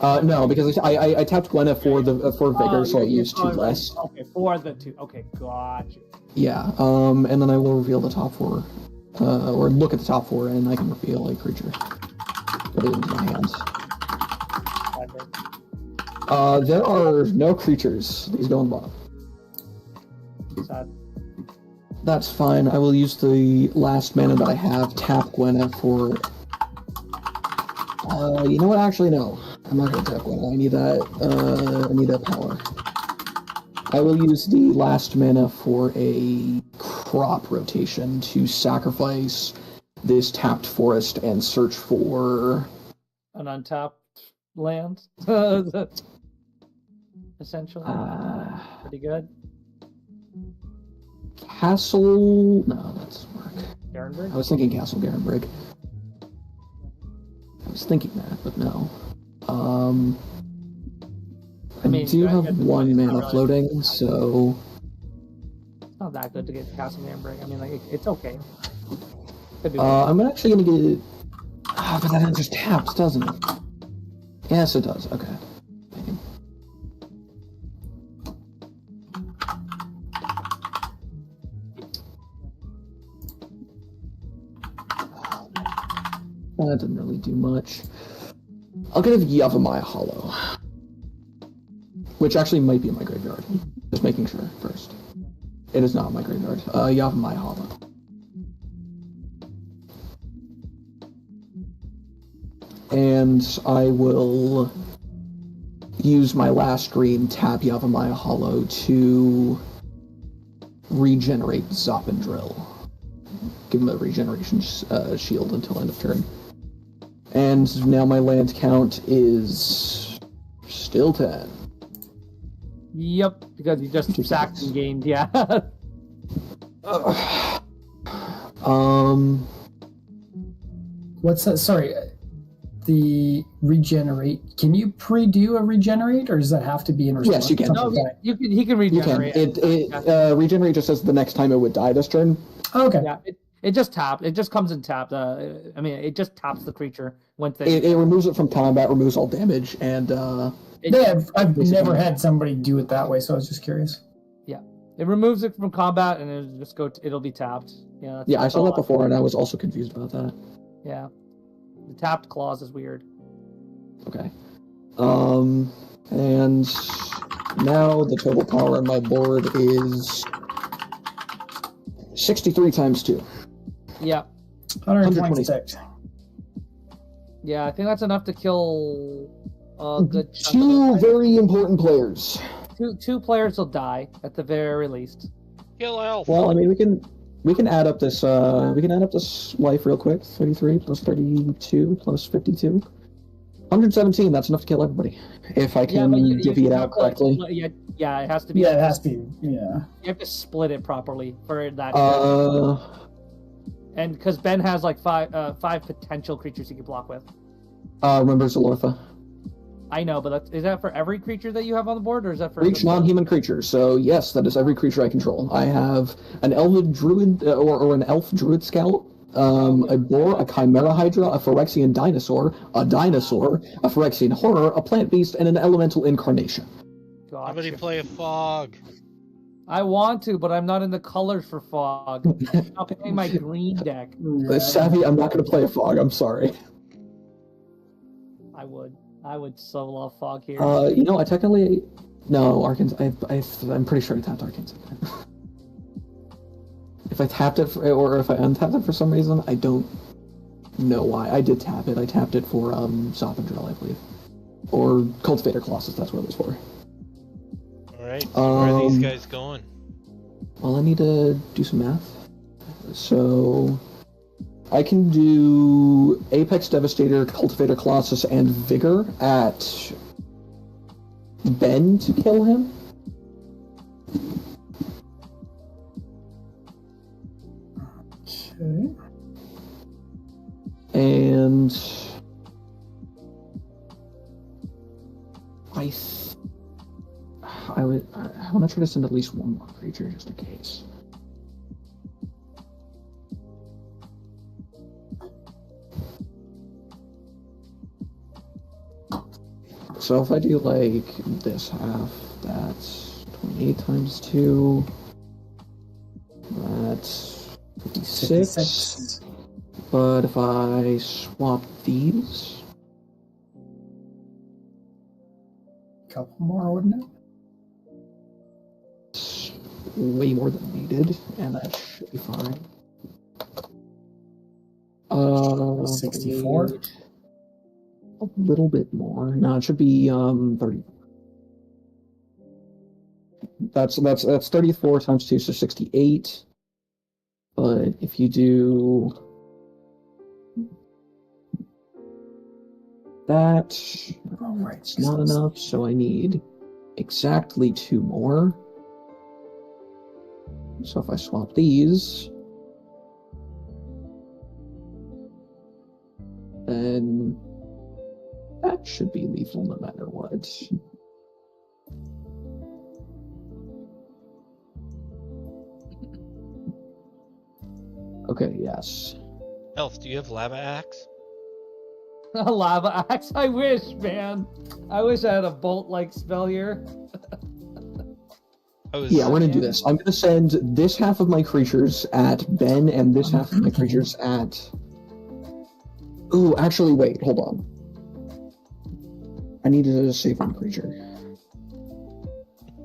No, because I tapped Gwenna for Vigor, so I used 2 less. Okay, for the 2. Okay, gotcha. Yeah, and then I will reveal the top 4, or look at the top 4, and I can reveal a creature. Put it into my hands. There are no creatures. These go on the bottom. Sad. That's fine. I will use the last mana that I have, tap Gwenna for... you know what? Actually, no. I'm not going to tap Gwenna. I need that power. I will use the last mana for a crop rotation to sacrifice this tapped forest and search for... An untapped land? Essentially. Pretty good. Castle... No, that's work. Garenberg? I was thinking Castle Garenberg. I was thinking that, but no. I do have 1 mana floating, so... It's not that good to get Castle Garenberg. I mean, like, it's okay. I'm actually gonna get it... but that just taps, doesn't it? Yes, it does. Okay. That didn't really do much. I'll get a Yavimaya Hollow. Which actually might be in my graveyard. Just making sure first. It is not in my graveyard. Yavimaya Hollow. And I will use my last green, tap Yavimaya Hollow to regenerate Zoppendrill. Give him a regeneration shield until end of turn. And now my land count is still 10. Yep, because you just sacked and gained, yeah. What's that? Sorry, the regenerate. Can you pre-do a regenerate, or does that have to be in response? Yes, you can. No, he can regenerate. You can. Regenerate just says the next time it would die this turn. Oh, okay. Yeah, it just tapped. It just comes in tapped. I mean, it just taps the creature once they... It removes it from combat, removes all damage, and... I've never had somebody do it that way, so I was just curious. Yeah. It removes it from combat, and it'll just it'll be tapped. Yeah, yeah, I saw that before, and I was also confused about that. Yeah. The tapped clause is weird. Okay. And now the total power on my board is 63 times 2. Yeah. 126. Yeah, I think that's enough to kill a good chunk of 2 them. very important players. Two players will die at the very least. Kill elf. Well, I mean, we can add up this life real quick. 33 plus 32 plus 52. 117. That's enough to kill everybody. If I can divvy it out correctly. Yeah, it has to be. Yeah, it has to be. Yeah. You have to split it properly for that. And because Ben has like five potential creatures he can block with. Remember Zalortha. I know, but is that for every creature that you have on the board, or is that for each non-human creature? So yes, that is every creature I control. I have an elven druid or an elf druid scout, a boar, a chimera hydra, a Phyrexian dinosaur, a Phyrexian horror, a plant beast, and an elemental incarnation. Gotcha. Somebody play a fog. I want to, but I'm not in the colors for fog. I'm not playing my green deck. Savvy, I'm not going to play a fog. I'm sorry. I would so love fog here. You know, I technically no Arcane. I'm pretty sure I tapped Arcane. If I tapped it or if I untapped it for some reason, I don't know why. I did tap it. I tapped it for Zopendrel, I believe, or Cultivator Colossus. That's what it was for. All right. So where are these guys going? Well, I need to do some math. So I can do Apex Devastator, Cultivator Colossus, and Vigor at Ben to kill him. Okay. And I want to try to send at least one more creature just in case. So if I do like this half, that's 28 times 2. That's 56. But if I swap these, Couple more, wouldn't it? it's way more than needed, and that should be fine. 64? A little bit more. No, it should be 30. That's 34 times 2, so 68. But if you do that, Oh, right. it's not enough, so I need exactly 2 more. So if I swap these, then that should be lethal no matter what. Okay, yes. Elf, do you have lava axe? A lava axe. I wish, man. I wish I had a bolt-like spell here. Yeah, we're gonna do this. I'm gonna send this half of my creatures at Ben and this half of my creatures at... Ooh, actually, wait, hold on. I need to save one creature.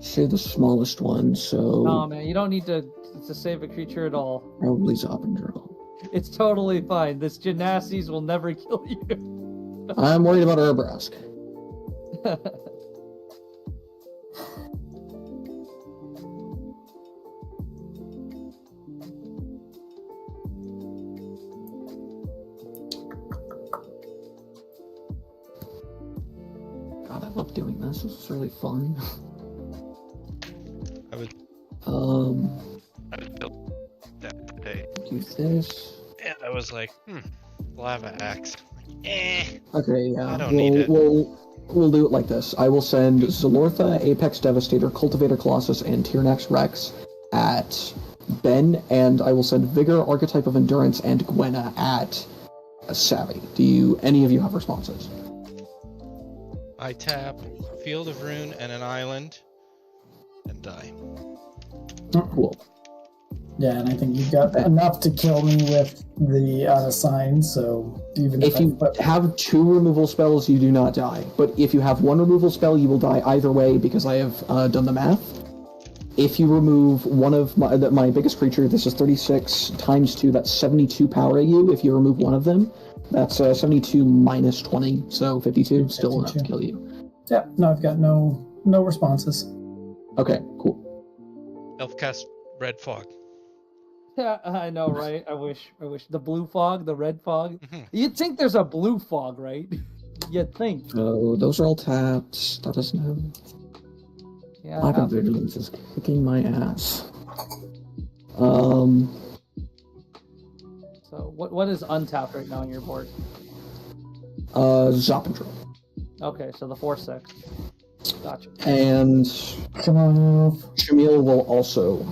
Save the smallest one, so... No, man, you don't need to save a creature at all. Probably Zopendrel. It's totally fine. This Genastes will never kill you. I'm worried about Urbrask. God, I love doing this. This is really fun. I would build that today. Do this. And I was like, lava axe. Eh. Okay, yeah. I don't need it. We'll do it like this. I will send Zalortha, Apex Devastator, Cultivator Colossus, and Tyrnax Rex at Ben, and I will send Vigor, Archetype of Endurance, and Gwenna at Savvy. Do any of you have responses? I tap Field of Rune and an island and die. Cool. Yeah, and I think you've got enough to kill me with the unassigned, so even If you have 2 removal spells, you do not die. But if you have 1 removal spell, you will die either way because I have done the math. If you remove one of my biggest creature, this is 36 times 2, that's 72 power AU. If you remove one of them, that's 72 minus 20, so 52, still enough to kill you. Yeah, no, I've got no responses. Okay, cool. Elf cast Red Fog. Yeah, I know, right? I wish the blue fog, the red fog. You'd think there's a blue fog, right? You'd think. So those are all tapped. That doesn't have... Yeah. Lack of Vigilance is kicking my ass. So what is untapped right now on your board? Zopendrel. Okay, so the 4/6. Gotcha. And Come on, Shamil will also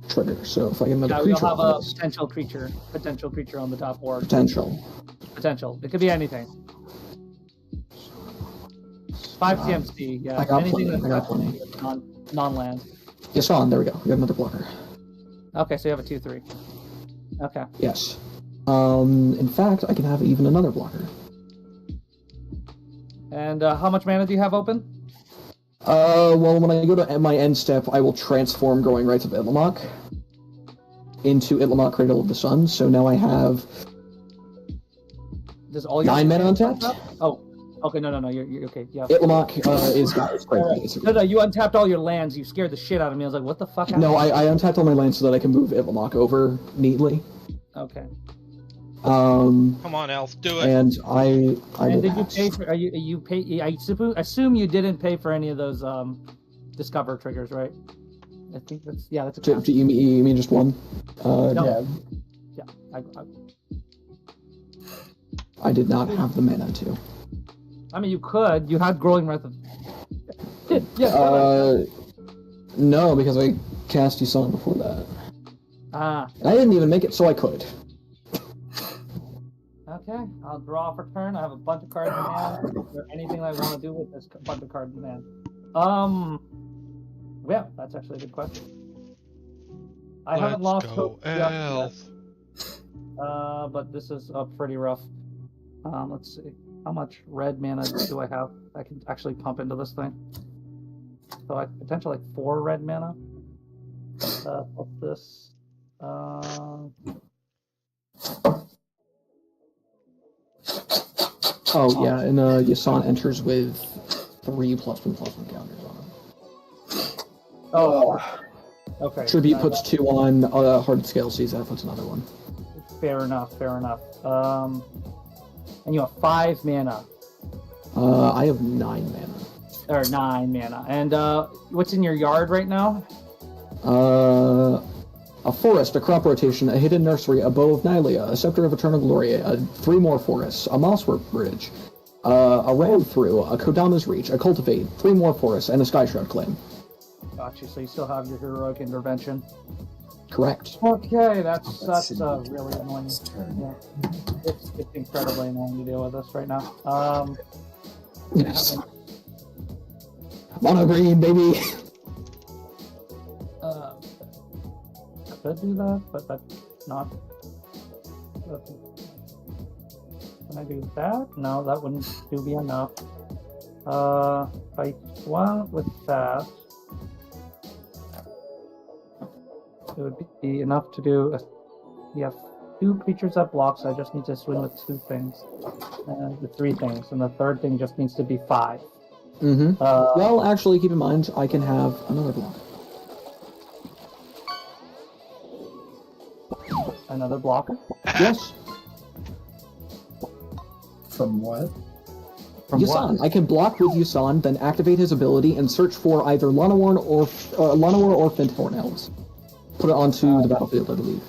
trigger. So if I get another Yeah, creature, we'll have on a this, potential creature on the top board. potential. Potential. It could be anything. 5 TMC. Yeah. I got anything plenty. that's non-land. Yasan, there we go. We got another blocker. Okay, so you have a 2/3. Okay. Yes. In fact, I can have even another blocker. And how much mana do you have open? Well, when I go to my end step, I will transform Growing Rights of Itlimoc into Itlimoc Cradle of the Sun. So now I have Does all your 9 mana untapped. Oh, okay. No. You're okay. Yeah. Itlimoc is great, basically. No, you untapped all your lands. You scared the shit out of me. I was like, what the fuck? No, I untapped all my lands so that I can move Itlimoc over neatly. Okay. Come on, Elf, do it. And I And did did you pay for? You pay? I assume you didn't pay for any of those discover triggers, right? I think that's a Do you mean just one? No. Yeah. Yeah. I did not have the mana to. I mean, you could. You had growing wrath of. No, because I cast Yasan before that. And I didn't even make it, so I could. Okay, I'll draw for turn. I have a bunch of cards in hand. Is there anything I want to do with this bunch of cards in hand? Yeah, that's actually a good question. I haven't lost hope yet, Elf. but this is pretty rough. Let's see. How much red mana do I have? I can actually pump into this thing. So I potentially 4 red mana. What's this? Oh yeah, and Yasan enters with 3+1/+1 counters on him. Oh, okay. Tribute puts 2 on. Hard Scale sees that puts another one. Fair enough. And you have 5 mana. I have 9 mana. Or 9 mana. And what's in your yard right now? A forest, a crop rotation, a hidden nursery, a bow of Nylea, a scepter of eternal glory, 3 more forests, a mosswork bridge, a ram through, a Kodama's reach, a cultivate, 3 more forests, and a sky shroud claim. Gotcha. So you still have your heroic intervention. Correct. Okay, that's in really annoying. his turn. Yeah. It's incredibly annoying to deal with this right now. Yes. Mono green, baby. I could do that, but that's not. Can I do that? No, that wouldn't be enough. If I went with that, it would be enough to do. You have 2 creatures that block, so I just need to swing with 2 things, the 3 things, and the third thing just needs to be 5. Mm-hmm. Well, actually, keep in mind, I can have another block. Another blocker? Yes. From what? From Yasan. what? I can block with Yasan, then activate his ability and search for either Llanowar or Finthorn Elves. Put it onto the battlefield, I believe.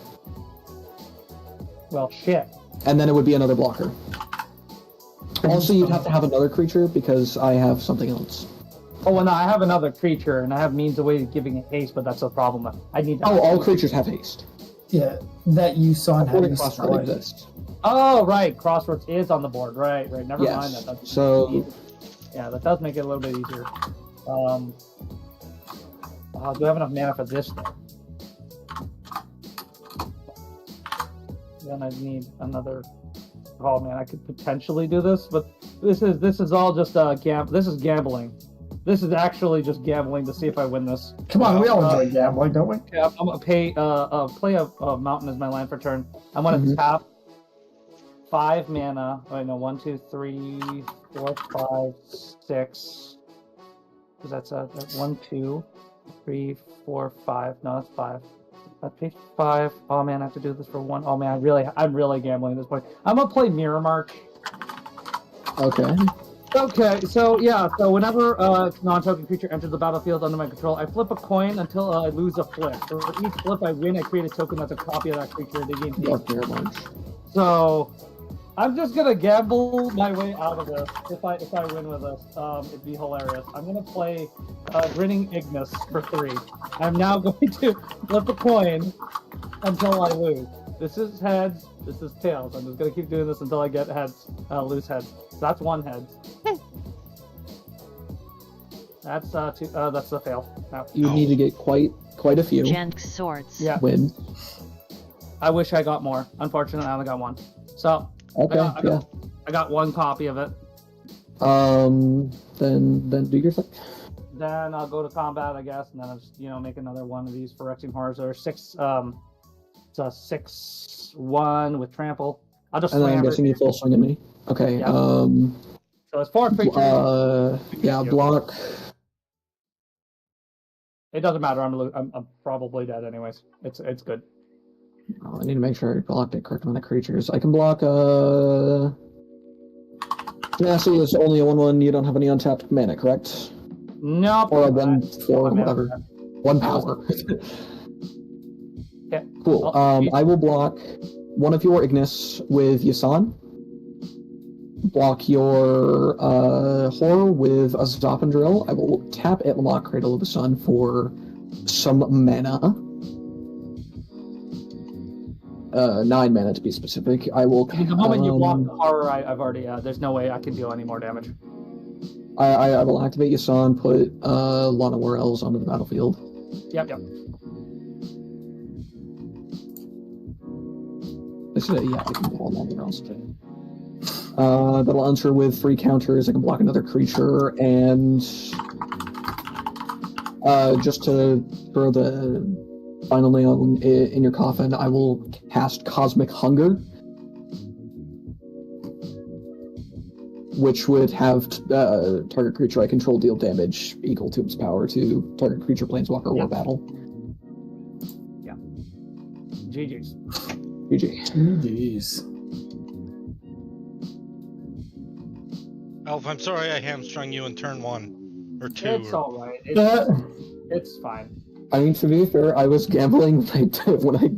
Well, shit. And then it would be another blocker. Also, you'd have to have another creature because I have something else. Oh, well, no, I have another creature, and I have means of way of giving it haste, but that's a problem. I need that. Oh, all creatures have haste. Yeah, that you saw and According had to Crossroads destroyed. exists. Oh, right. Crossroads is on the board. Right. Never Yes. mind that. That's So, yeah, that does make it a little bit easier. Do I have enough mana for this thing? Then I need another. Oh man, I could potentially do this, but this is all just This is gambling. This is actually just gambling to see if I win this. Come on, we all enjoy gambling, don't we? Yeah, I'm gonna play a mountain as my land for turn. I'm gonna tap 5 mana. Wait, no, 1, 2, 3, 4, 5, 6. Because that's 1, 2, 3, 4, 5. No, that's 5. That's page 5. Oh man, I have to do this for 1. Oh man, I'm really gambling at this point. I'm gonna play Mirror March. okay. Okay, so yeah, so whenever non-token creature enters the battlefield under my control, I flip a coin until I lose a flip. So for each flip I win, I create a token that's a copy of that creature. They gain Dark Mirror March. So I'm just gonna gamble my way out of this. If I win with this, it'd be hilarious. I'm gonna play Grinning Ignis for 3. I'm now going to flip a coin until I lose. This is heads. This is tails. I'm just gonna keep doing this until I get heads. Lose heads. So that's 1 head. That's the fail. No. You need to get quite a few. Jank swords. Yeah. Win. I wish I got more. Unfortunately, I only got one. So Okay. I got one copy of it. Then do your thing. Then I'll go to combat, I guess, and then I'll just, make another one of these for Phyrexian Horrors. Or it's a 6/1 with trample. I'll just And then slam I'm guessing you full swing at me. Okay. Yeah. So it's 4 creatures. Yeah, block. It doesn't matter. I'm probably dead anyways. It's good. Oh, I need to make sure I blocked it correct on the creatures. I can block Yeah, so it's only a 1/1. You don't have any untapped mana, correct? Nope. Or a 1/4, whatever. 1 power. Yeah. Cool. I will block one of your Ignis with Yasan. Block your Horror with a Zopandrill. I will tap Etlamok, Cradle of the Sun for some mana. 9 mana to be specific. I will. The moment you block the horror, I've already. There's no way I can deal any more damage. I will activate Yasan, put Lana Warels onto the battlefield. Yep. I can pull Lana Warels. That'll answer with 3 counters. I can block another creature, and just to throw the final nail in your coffin, I will cast Cosmic Hunger, which would have target creature I control deal damage equal to its power to target creature, planeswalker, or battle. Yeah. GG's. GG. Elf, I'm sorry I hamstrung you in turn 1 or 2. It's all right. It's fine. I mean, to be fair, I was gambling when I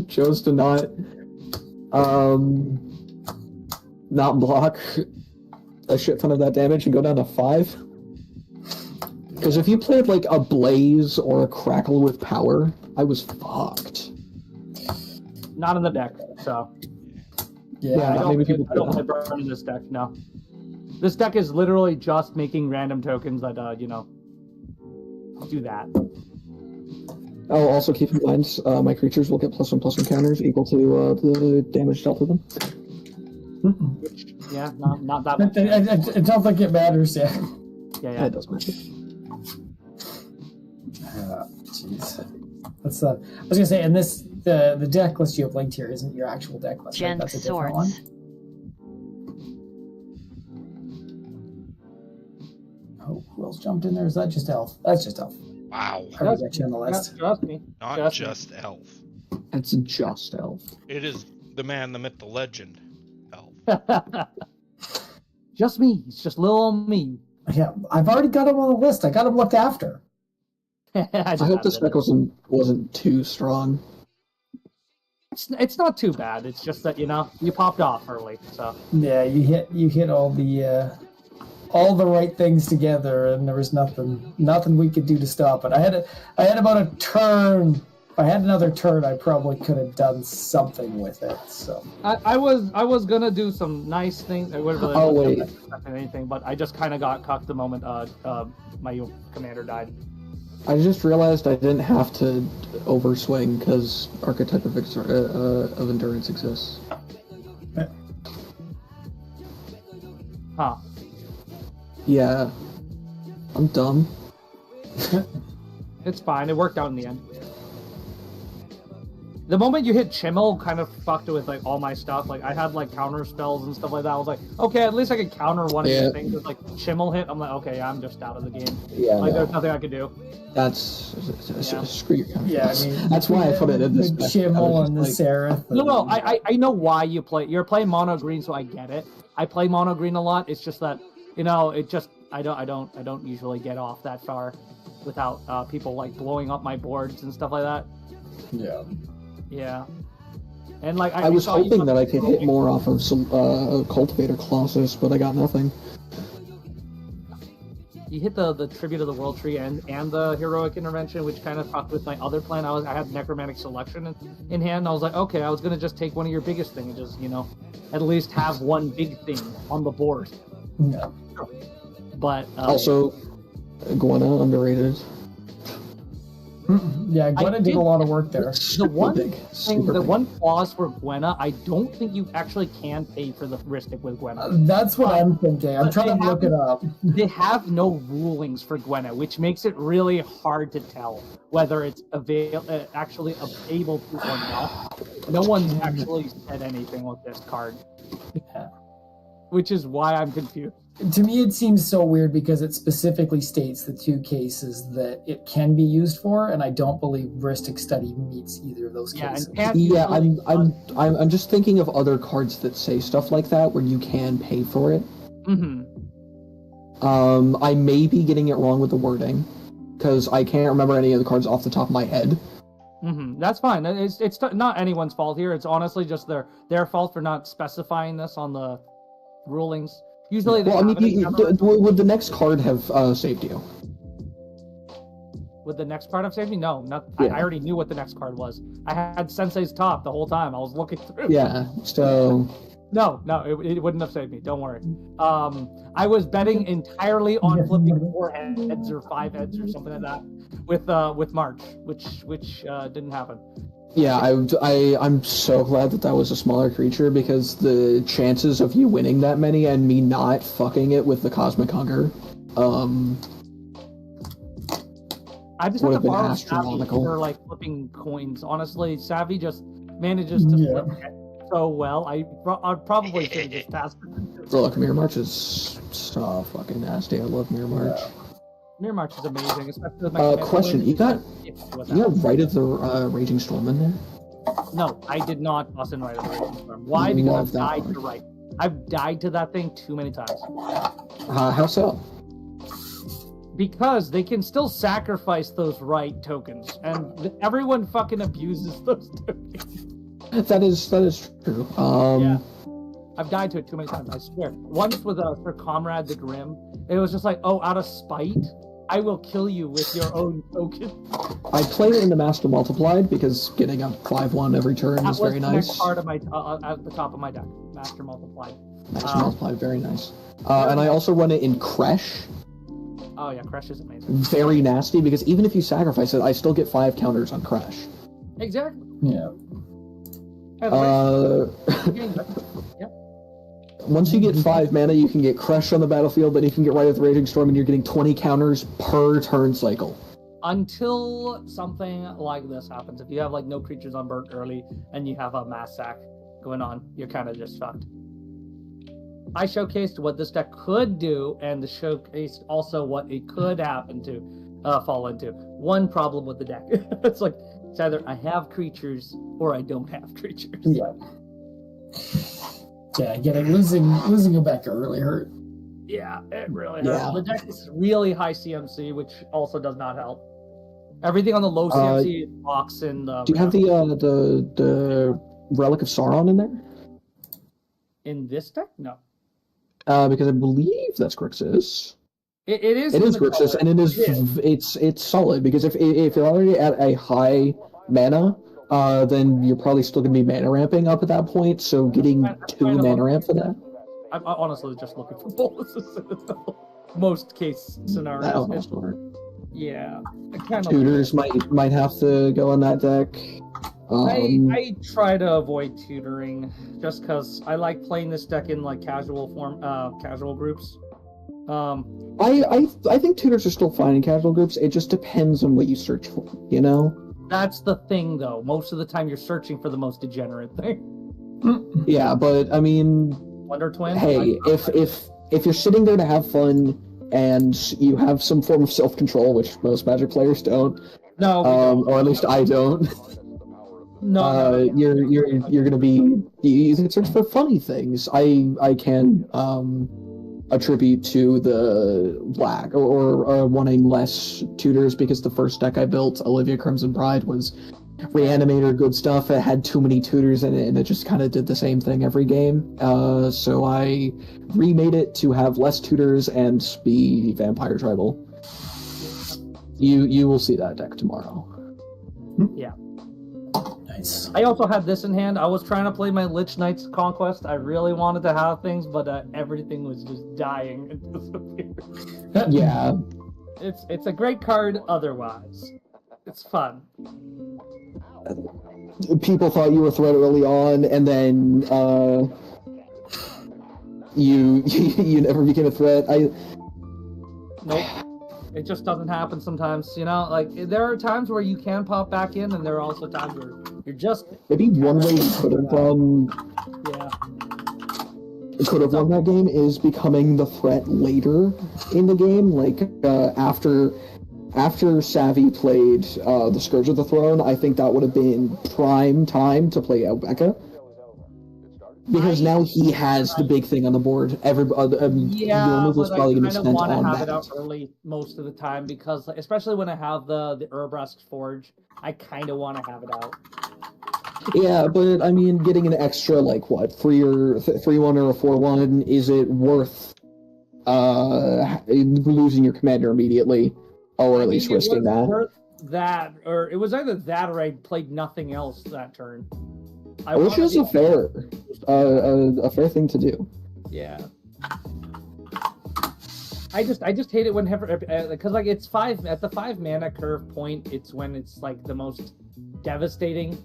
chose to not block a shit ton of that damage and go down to 5. Because if you played like a Blaze or a Crackle with power, I was fucked. Not in the deck, so. Yeah, I don't people play burn in this deck, no. This deck is literally just making random tokens that, do that. Oh, also keep in mind, my creatures will get +1/+1 counters equal to the damage dealt to them. Yeah, not that much. I don't think it matters, yeah. Yeah. It doesn't matter. Jeez. That's I was gonna say, and this the deck list you have linked here isn't your actual deck list, right? Jank That's a different one. swords. Oh, who else jumped in there? Is that just Elf? That's just Elf. Wow. I already got you on the list. Trust me. Not just Elf. It's just Elf. It is the man, the myth, the legend. Elf. Just me. It's just little old me. Yeah, I've already got him on the list. I got him looked after. I hope this deck wasn't too strong. It's not too bad. It's just that you popped off early. So Yeah, you hit all the right things together, and there was nothing we could do to stop it. I had about a turn. If I had another turn, I probably could have done something with it. So I was gonna do some nice things. I would Oh, wait. anything, but I just kind of got cucked the moment my commander died. I just realized I didn't have to overswing because Archetype of Endurance exists. Huh. Yeah. I'm dumb. It's fine. It worked out in the end. The moment you hit Chimmel kind of fucked with like all my stuff. Like I had like counter spells and stuff like that. I was like, okay, at least I could counter one of these things with like Chimmel hit. I'm like, okay, I'm just out of the game. Yeah. Like there's nothing I could do. That's screw your counters. yeah, I mean That's why I put it in this the deck. Chimmel and the Like, Seraph. No, I know why you play. You're playing mono green, so I get it. I play mono green a lot. It's just that it just I don't usually get off that far without people like blowing up my boards and stuff like that. Yeah. Yeah. And like I was hoping that I could hit more off of some Cultivator Colossus, but I got nothing. You hit the Tribute of the World Tree and the Heroic Intervention, which kind of fucked with my other plan. I had Necromantic Selection in hand. And I was like, okay, I was gonna just take one of your biggest things, just at least have one big thing on the board. No. But Also, Gwenna, underrated. Yeah, Gwenna did a lot of work there. The one big, thing, super the big. one clause for Gwenna, I don't think you actually can pay for the heuristic with Gwenna. That's what I'm thinking. I'm But trying to look it up. They have no rulings for Gwenna, which makes it really hard to tell whether it's actually able to or not. No one's actually said anything with this card, which is why I'm confused. To me, it seems so weird because it specifically states the two cases that it can be used for, and I don't believe heuristic study meets either of those cases. Yeah, I'm just thinking of other cards that say stuff like that where you can pay for it. Mm-hmm. I may be getting it wrong with the wording because I can't remember any of the cards off the top of my head. Mm-hmm. That's fine. It's not anyone's fault here. It's honestly just their fault for not specifying this on the rulings. Usually, Well, I mean, would the next card have saved you? Would the next card have saved me? No, not. Yeah. I already knew what the next card was. I had Sensei's top the whole time. I was looking through. Yeah. So. No, it wouldn't have saved me. Don't worry. I was betting entirely on flipping 4 heads or 5 heads or something like that with March, which didn't happen. Yeah, I'm so glad that was a smaller creature because the chances of you winning that many and me not fucking it with the Cosmic Hunger, I just would have have to been borrow Savvy astronomical. for like flipping coins. Honestly, Savvy just manages to flip it so well. I'd probably should have just passed it. Look, Mirror March is so fucking nasty. I love Mirror March. Mirror March is amazing, especially with my Question: you got Right of the Raging Storm in there? No, I did not toss in Right of the Raging Storm. Why? Because I've died to Right. I've died to that thing too many times. How so? Because they can still sacrifice those Right tokens, and everyone fucking abuses those tokens. That is true. Yeah. I've died to it too many times, I swear. Once with Sir Comrade the Grim, it was just like, oh, out of spite, I will kill you with your own token. I played it in the Master Multiplied because getting a 5/1 every turn is very nice. That was part of my at the top of my deck, Master Multiplied. Master Multiplied, very nice. And I also run it in Kresh. Oh yeah, Kresh is amazing. Very nasty because even if you sacrifice it, I still get 5 counters on Kresh. Exactly. Yeah. Yep. Once you get 5 mana, you can get Crush on the battlefield, then you can get Right of the Raging Storm, and you're getting 20 counters per turn cycle. Until something like this happens. If you have like no creatures on burnt early, and you have a mass sack going on, you're kind of just fucked. I showcased what this deck could do, and the showcased also what it could happen to fall into. One problem with the deck. It's like, it's either I have creatures, or I don't have creatures. Yeah. Yeah, losing Rebecca really hurt. Yeah, it really hurts. Yeah. The deck is really high CMC, which also does not help. Everything on the low CMC locks in the... Do you have the Relic of Sauron in there? In this deck? No. Because I believe that's Grixis. It is. It is Grixis, and it is it's solid because if you're already at a high mana, then you're probably still going to be mana ramping up at that point. So getting 2 mana ramp for that. I'm honestly just looking for boluses. Most case scenarios. That would also work. Yeah. Kind of Tutors might have to go on that deck. I try to avoid tutoring just because I like playing this deck in like casual groups. I think tutors are still fine in casual groups. It just depends on what you search for, you know? That's the thing, though. Most of the time, you're searching for the most degenerate thing. Yeah, but I mean, Wonder Twin. hey, if you're sitting there to have fun and you have some form of self-control, which most Magic players don't, No, or at least I don't. no. You're gonna be you can search for funny things. I can attribute to the lack or wanting less tutors because the first deck I built, Olivia Crimson Pride, was Reanimator good stuff. It had too many tutors in it, and it just kind of did the same thing every game. So I remade it to have less tutors and be Vampire Tribal. You will see that deck tomorrow. Yeah. Nice. I also had this in hand. I was trying to play my Lich Knight's Conquest. I really wanted to have things, but everything was just dying and disappearing. Yeah. It's a great card otherwise. It's fun. People thought you were threat early on, and then you you never became a threat. Nope. It just doesn't happen sometimes, you know? Like, there are times where you can pop back in, and there are also times where you're just... Maybe one way you could have Yeah. won that game is becoming the threat later in the game, like after Savvy played the Scourge of the Throne. I think that would have been prime time to play Albecca. Because now he has the big thing on the board. Yeah, your move is but probably I going to be kind of spent want to on have that. it out early most of the time, because, especially when I have the Urbrask's Forge, I kind of want to have it out. Yeah, but I mean, getting an extra, like, what, 3-1 or a 4-1, is it worth losing your commander immediately? Or at least risking that? Worth that, or it was either that or I played nothing else that turn. Which is a fair thing to do. Yeah. I just hate it whenever, because like it's at the 5 mana curve point, it's when it's like the most devastating.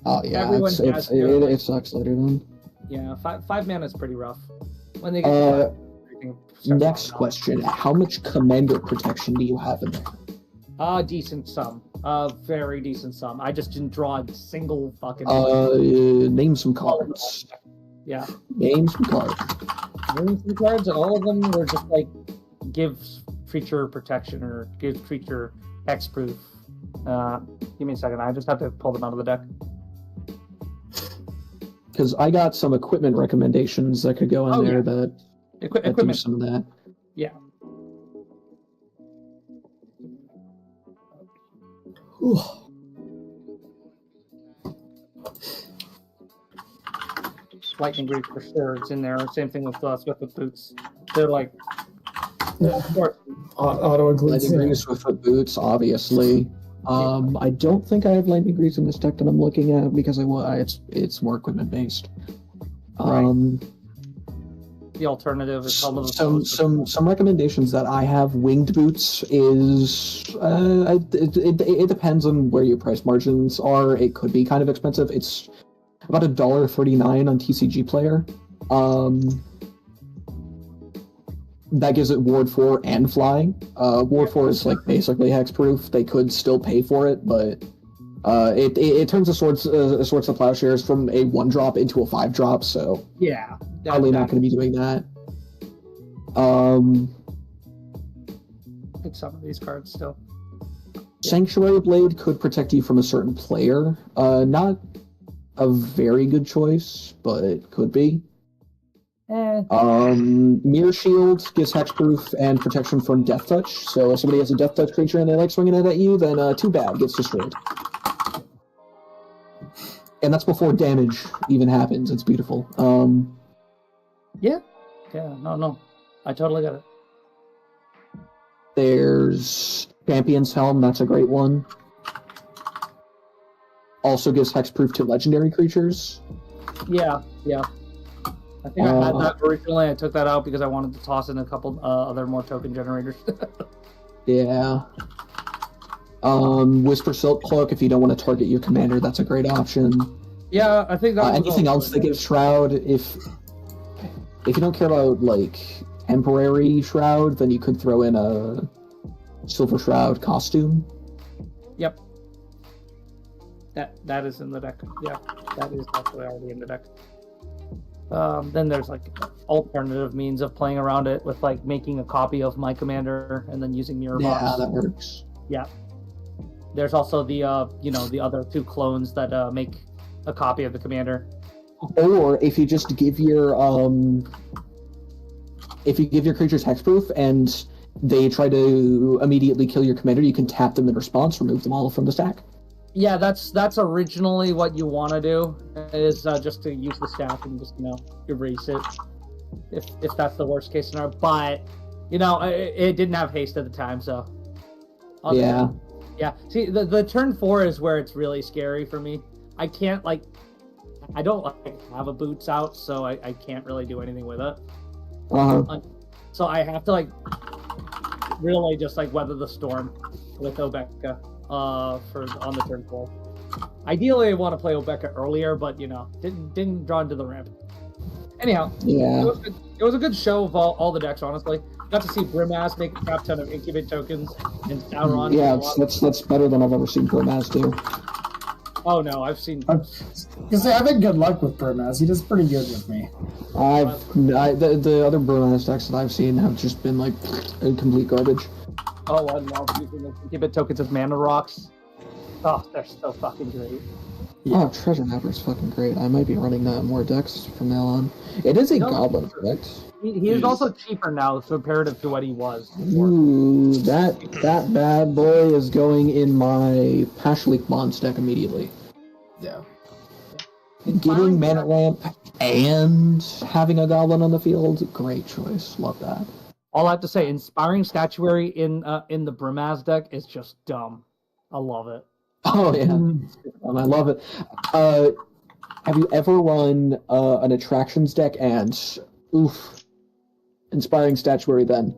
Oh yeah, it sucks later then. Yeah, 5 mana is pretty rough. When they get next question: how much commander protection do you have in there? Decent sum. Very decent sum. I just didn't draw a single fucking... Name some cards. Yeah. Name some cards. Name some cards, and all of them were just like, give creature protection, or give creature hexproof. Give me a second, I just have to pull them out of the deck. Because I got some equipment recommendations that could go in there that equipment. do some of that. Yeah. Lightning Greaves for sure, it's in there. Same thing with Swiftfoot Boots. They're like... Auto includes. Lightning Greaves, Swiftfoot Boots, obviously. I don't think I have Lightning Greaves in this deck that I'm looking at, because it's more equipment based. The alternative is some recommendations that I have. Winged Boots is it depends on where your price margins are. It could be kind of expensive. It's about $1.39 on TCG Player. That gives it Ward 4 and Flying. Ward 4 is like basically hexproof. They could still pay for it, but it turns the Swords of Plowshares from a 1-drop into a 5-drop, so yeah, probably not going to be doing that. Pick some of these cards still. Sanctuary Blade could protect you from a certain player. Not a very good choice, but it could be. Mirror Shield gives hexproof and protection from Death Touch. So if somebody has a Death Touch creature and they like swinging it at you, then too bad, gets destroyed. And that's before damage even happens. It's beautiful. Yeah, no, I totally get it. There's Champion's Helm. That's a great one. Also gives hexproof to legendary creatures. Yeah. I think I had that originally. I took that out because I wanted to toss in a couple other more token generators. Yeah. Whisper Silk Cloak, if you don't want to target your commander, that's a great option. Yeah, I think that anything else that gives Shroud, if you don't care about, like, temporary Shroud, then you could throw in a Silver Shroud costume. Yep. That is in the deck. Yeah, that is actually already in the deck. Then there's like alternative means of playing around it with like making a copy of my commander and then using Mirror Box. Yeah, that works. Yeah. There's also the the other 2 clones that make a copy of the commander. Or if you just give your creatures hexproof and they try to immediately kill your commander, you can tap them in response, remove them all from the stack. Yeah, that's originally what you want to do, is just to use the stack and just erase it, if that's the worst case scenario. But it didn't have haste at the time, so yeah. See, the turn 4 is where it's really scary for me. I can't I don't have a boots out, so I can't really do anything with it. Uh-huh. So I have to really just like weather the storm with Obeka on the turn 4. Ideally, I want to play Obeka earlier, but didn't draw into the ramp. Anyhow, Yeah. it was a good show of all the decks. Honestly, got to see Brimaz make a crap ton of incubate tokens and Sauron. Yeah, that's better than I've ever seen Gomez do. Oh no, I've seen. Because I've had good luck with Brimaz. He does pretty good with me. The other Burmaz decks that I've seen have just been like complete garbage. Oh, I love using the incubate tokens as mana rocks. Oh, they're so fucking great. Yeah. Oh, Treasure Mapper is fucking great. I might be running that in more decks from now on. It is a goblin, correct? He is also cheaper now, comparative to what he was before. Ooh, that bad boy is going in my Pashalik Bonds deck immediately. Yeah. Getting mana ramp and having a goblin on the field, great choice. Love that. All I have to say, Inspiring Statuary in the Brimaz deck is just dumb. I love it. Oh yeah, I love it. Have you ever run an attractions deck and Inspiring Statuary then?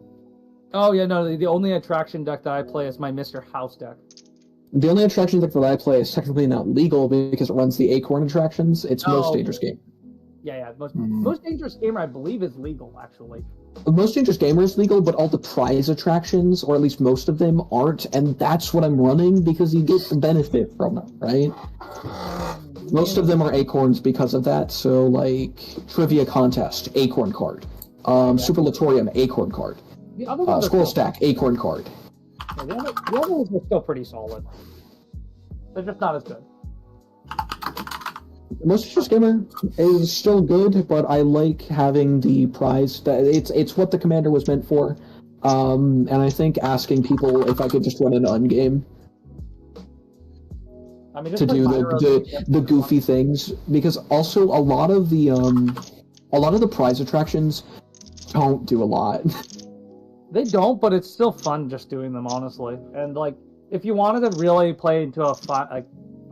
Oh yeah, no. The only attraction deck that I play is my Mr. House deck. The only attraction deck that I play is technically not legal because it runs the Acorn attractions. It's Most Dangerous Game. Yeah. Most Dangerous Gamer, I believe, is legal actually. Most Dangerous Gamer is legal, but all the prize attractions, or at least most of them, aren't, and that's what I'm running because you get the benefit from them, right? Most of them are acorns because of that, so like Trivia Contest, Acorn card. Superlatorium, Acorn card. The other ones Scroll Stack, Acorn card. Yeah, the other ones are still pretty solid. They're just not as good. Most Dangerous Gamer is still good, but I like having the prize. It's what the commander was meant for, and I think asking people if I could just run an ungame to do the goofy things, because also a lot of the prize attractions don't do a lot. They don't, but it's still fun just doing them, honestly. And like, if you wanted to really play into a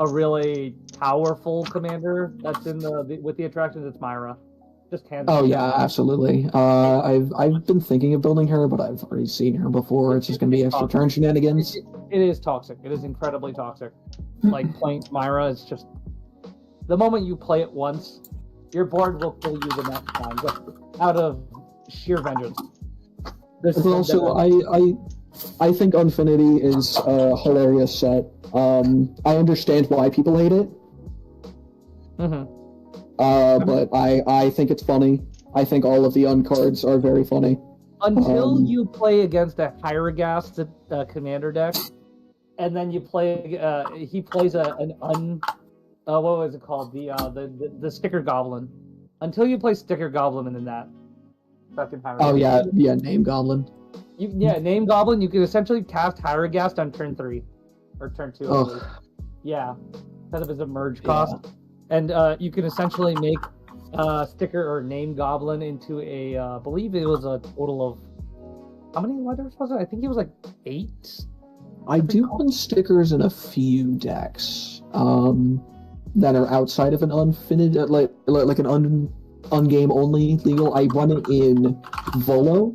really powerful commander that's in with the attractions, it's Myra. Just hands. Oh yeah, absolutely. I've been thinking of building her, but I've already seen her before. It's just gonna be extra turn shenanigans. It is toxic. It is incredibly toxic. Like playing Myra is just the moment you play it once, your board will kill you the next time, just out of sheer vengeance. But also, I think Infinity is a hilarious set. I understand why people hate it. But I think it's funny. I think all of the uncards are very funny. Until you play against a Hierogast commander deck, and then you play. He plays what was it called? The Sticker Goblin. Until you play Sticker Goblin in that. Oh yeah, Name Goblin. Name Goblin. You can essentially cast Hierogast on turn 3 or turn 2. Yeah, instead of his emerge cost, and you can essentially make Sticker or Name Goblin into a. I believe it was a total of how many letters was it? I think it was like 8. I do run stickers in a few decks that are outside of an unfinite, like an ungame only legal. I run it in Volo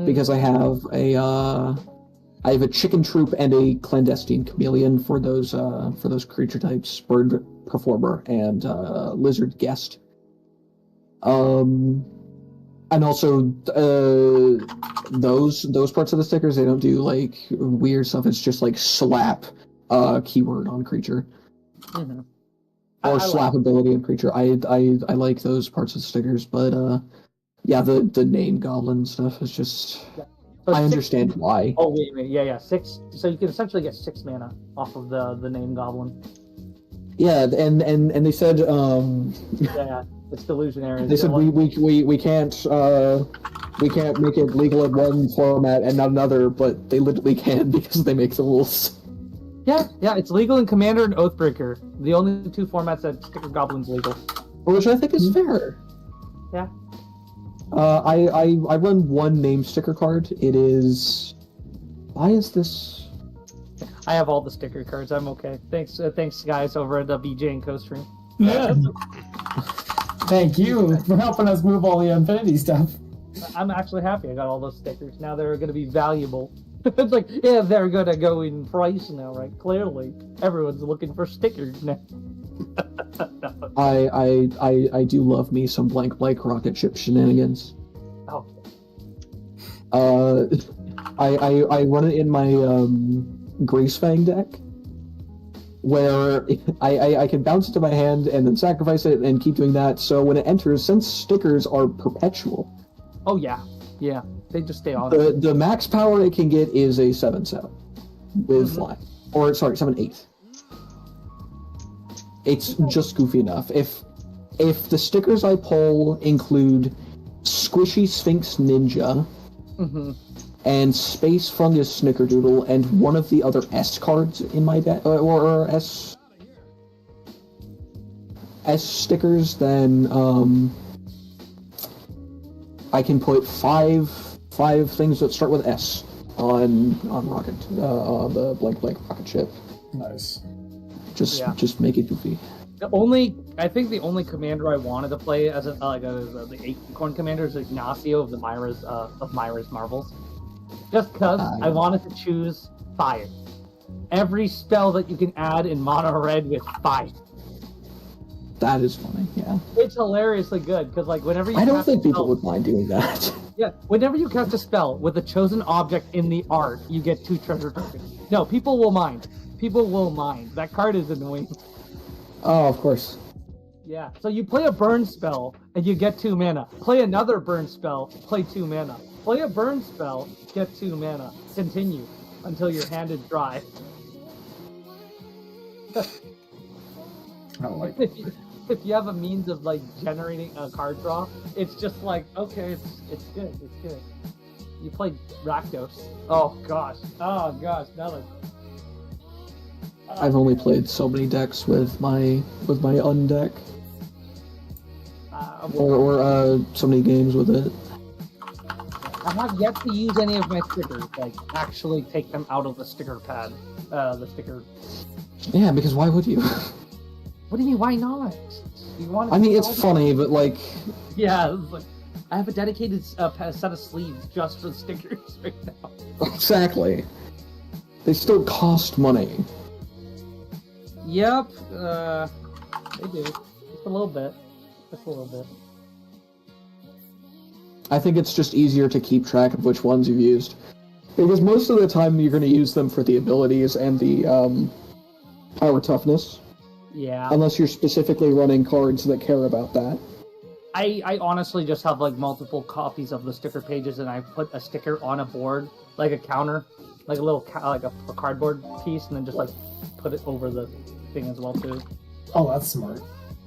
because I have a chicken troop and a clandestine chameleon for those creature types, bird performer and lizard guest. And also those parts of the stickers, they don't do like weird stuff. It's just like slap keyword on creature. Or slap ability on creature. I like those parts of the stickers, but the name goblin stuff is just I understand why. Oh wait, yeah, 6. So you can essentially get 6 mana off of the name goblin. Yeah, and they said yeah, it's delusionary. They said we can't make it legal in one format and not another, but they literally can because they make the rules. Yeah, it's legal in Commander and Oathbreaker. The only 2 formats that Sticker Goblin's legal. Which I think is fair. Yeah. I run one name sticker card. It is. Why is this? I have all the sticker cards. I'm okay. Thanks guys over at the BJ and Co stream. Yeah. Thank you for helping us move all the Infinity stuff. I'm actually happy I got all those stickers. Now they're going to be valuable. It's like, yeah, they're going to go in price now, right? Clearly, everyone's looking for stickers now. I do love me some blank rocket ship shenanigans. Oh, I run it in my Greasefang deck, where I can bounce it to my hand and then sacrifice it and keep doing that. So when it enters, since stickers are perpetual, oh yeah, they just stay on. the max power it can get is a 7/7 with fly, or sorry, 7/8. It's just goofy enough. If the stickers I pull include Squishy Sphinx Ninja and Space Fungus Snickerdoodle and one of the other S cards in my deck, or S stickers, then I can put five things that start with S on rocket the blank rocket ship. Nice. Just make it goofy. I think the only commander I wanted to play as the Acorn commander is Ignacio of the Myra's Marvels. Just because I wanted to choose fire. Every spell that you can add in mono red with fire. That is funny, yeah. It's hilariously good because whenever you I don't cast think a spell, people would mind doing that. Yeah, whenever you cast a spell with a chosen object in the art, you get 2 treasure tokens. No, people will mind. People will mind. That card is annoying. Oh, of course. Yeah, so you play a burn spell and you get 2 mana. Play another burn spell, play 2 mana. Play a burn spell, get 2 mana. Continue until your hand is dry. I don't like If you have a means of generating a card draw, it's just okay, it's good, it's good. You played Rakdos. Oh gosh, now that I've only played so many decks with my undeck, or so many games with it. I have yet to use any of my stickers, actually take them out of the sticker pad. The sticker. Yeah, because why would you? What do you mean, why not? You want? I mean, it's funny, but yeah, I have a dedicated set of sleeves just for the stickers right now. Exactly. They still cost money. Yep, they do. Just a little bit. I think it's just easier to keep track of which ones you've used. Because most of the time you're going to use them for the abilities and the power toughness. Yeah. Unless you're specifically running cards that care about that. I honestly just have multiple copies of the sticker pages, and I put a sticker on a board, like a counter, like a little a cardboard piece, and then just put it over the thing as well too. Oh, that's smart.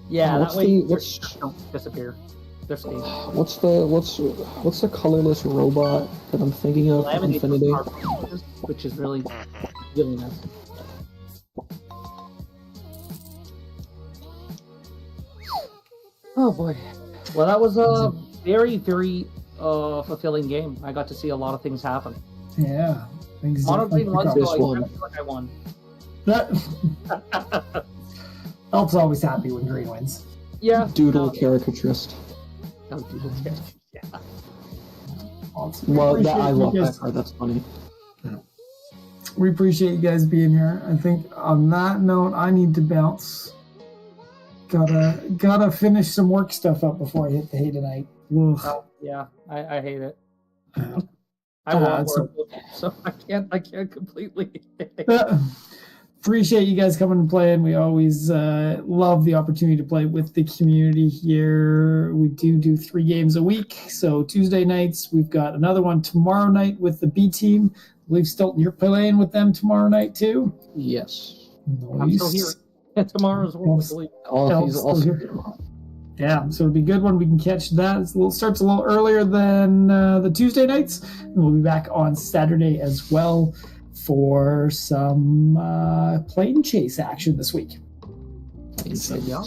Yeah, what's that way the, they don't disappear. They're stable. What's the colorless robot that I'm thinking of? Laminated Infinity. cardboard, which is really nice. Oh boy. Well, that was a very, very fulfilling game. I got to see a lot of things happen. Yeah. Things Mono green ones, This so I one. feel like I won. Elf's always happy when green wins. Yeah. Doodle caricaturist. Oh, Doodle caricaturist. Yeah. Well, I love you that guys. card. That's funny. We appreciate you guys being here. I think on that note, I need to bounce. Gotta finish some work stuff up before I hit the hay tonight. Oh, yeah, I hate it. I want work, so I can't completely. Appreciate you guys coming and playing. We always love the opportunity to play with the community here. We do 3 games a week. So Tuesday nights, we've got another one tomorrow night with the B team. I believe, Stilton, you're playing with them tomorrow night too? Yes. Nice. I'm still here. Tomorrow's one. Yeah, so it'll be a good one. We can catch that. Starts a little earlier than the Tuesday nights. And we'll be back on Saturday as well for some plane chase action this week. Yeah.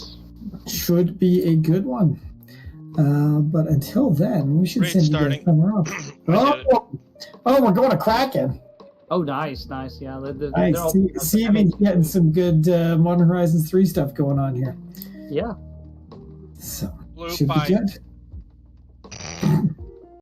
Should be a good one. But until then, we should Great send starting. you guys somewhere else. Oh, we're going to Kraken. Oh, nice. Yeah, I they're all- see me getting some good Modern Horizons 3 stuff going on here. Yeah. So, Blue should pie. be good.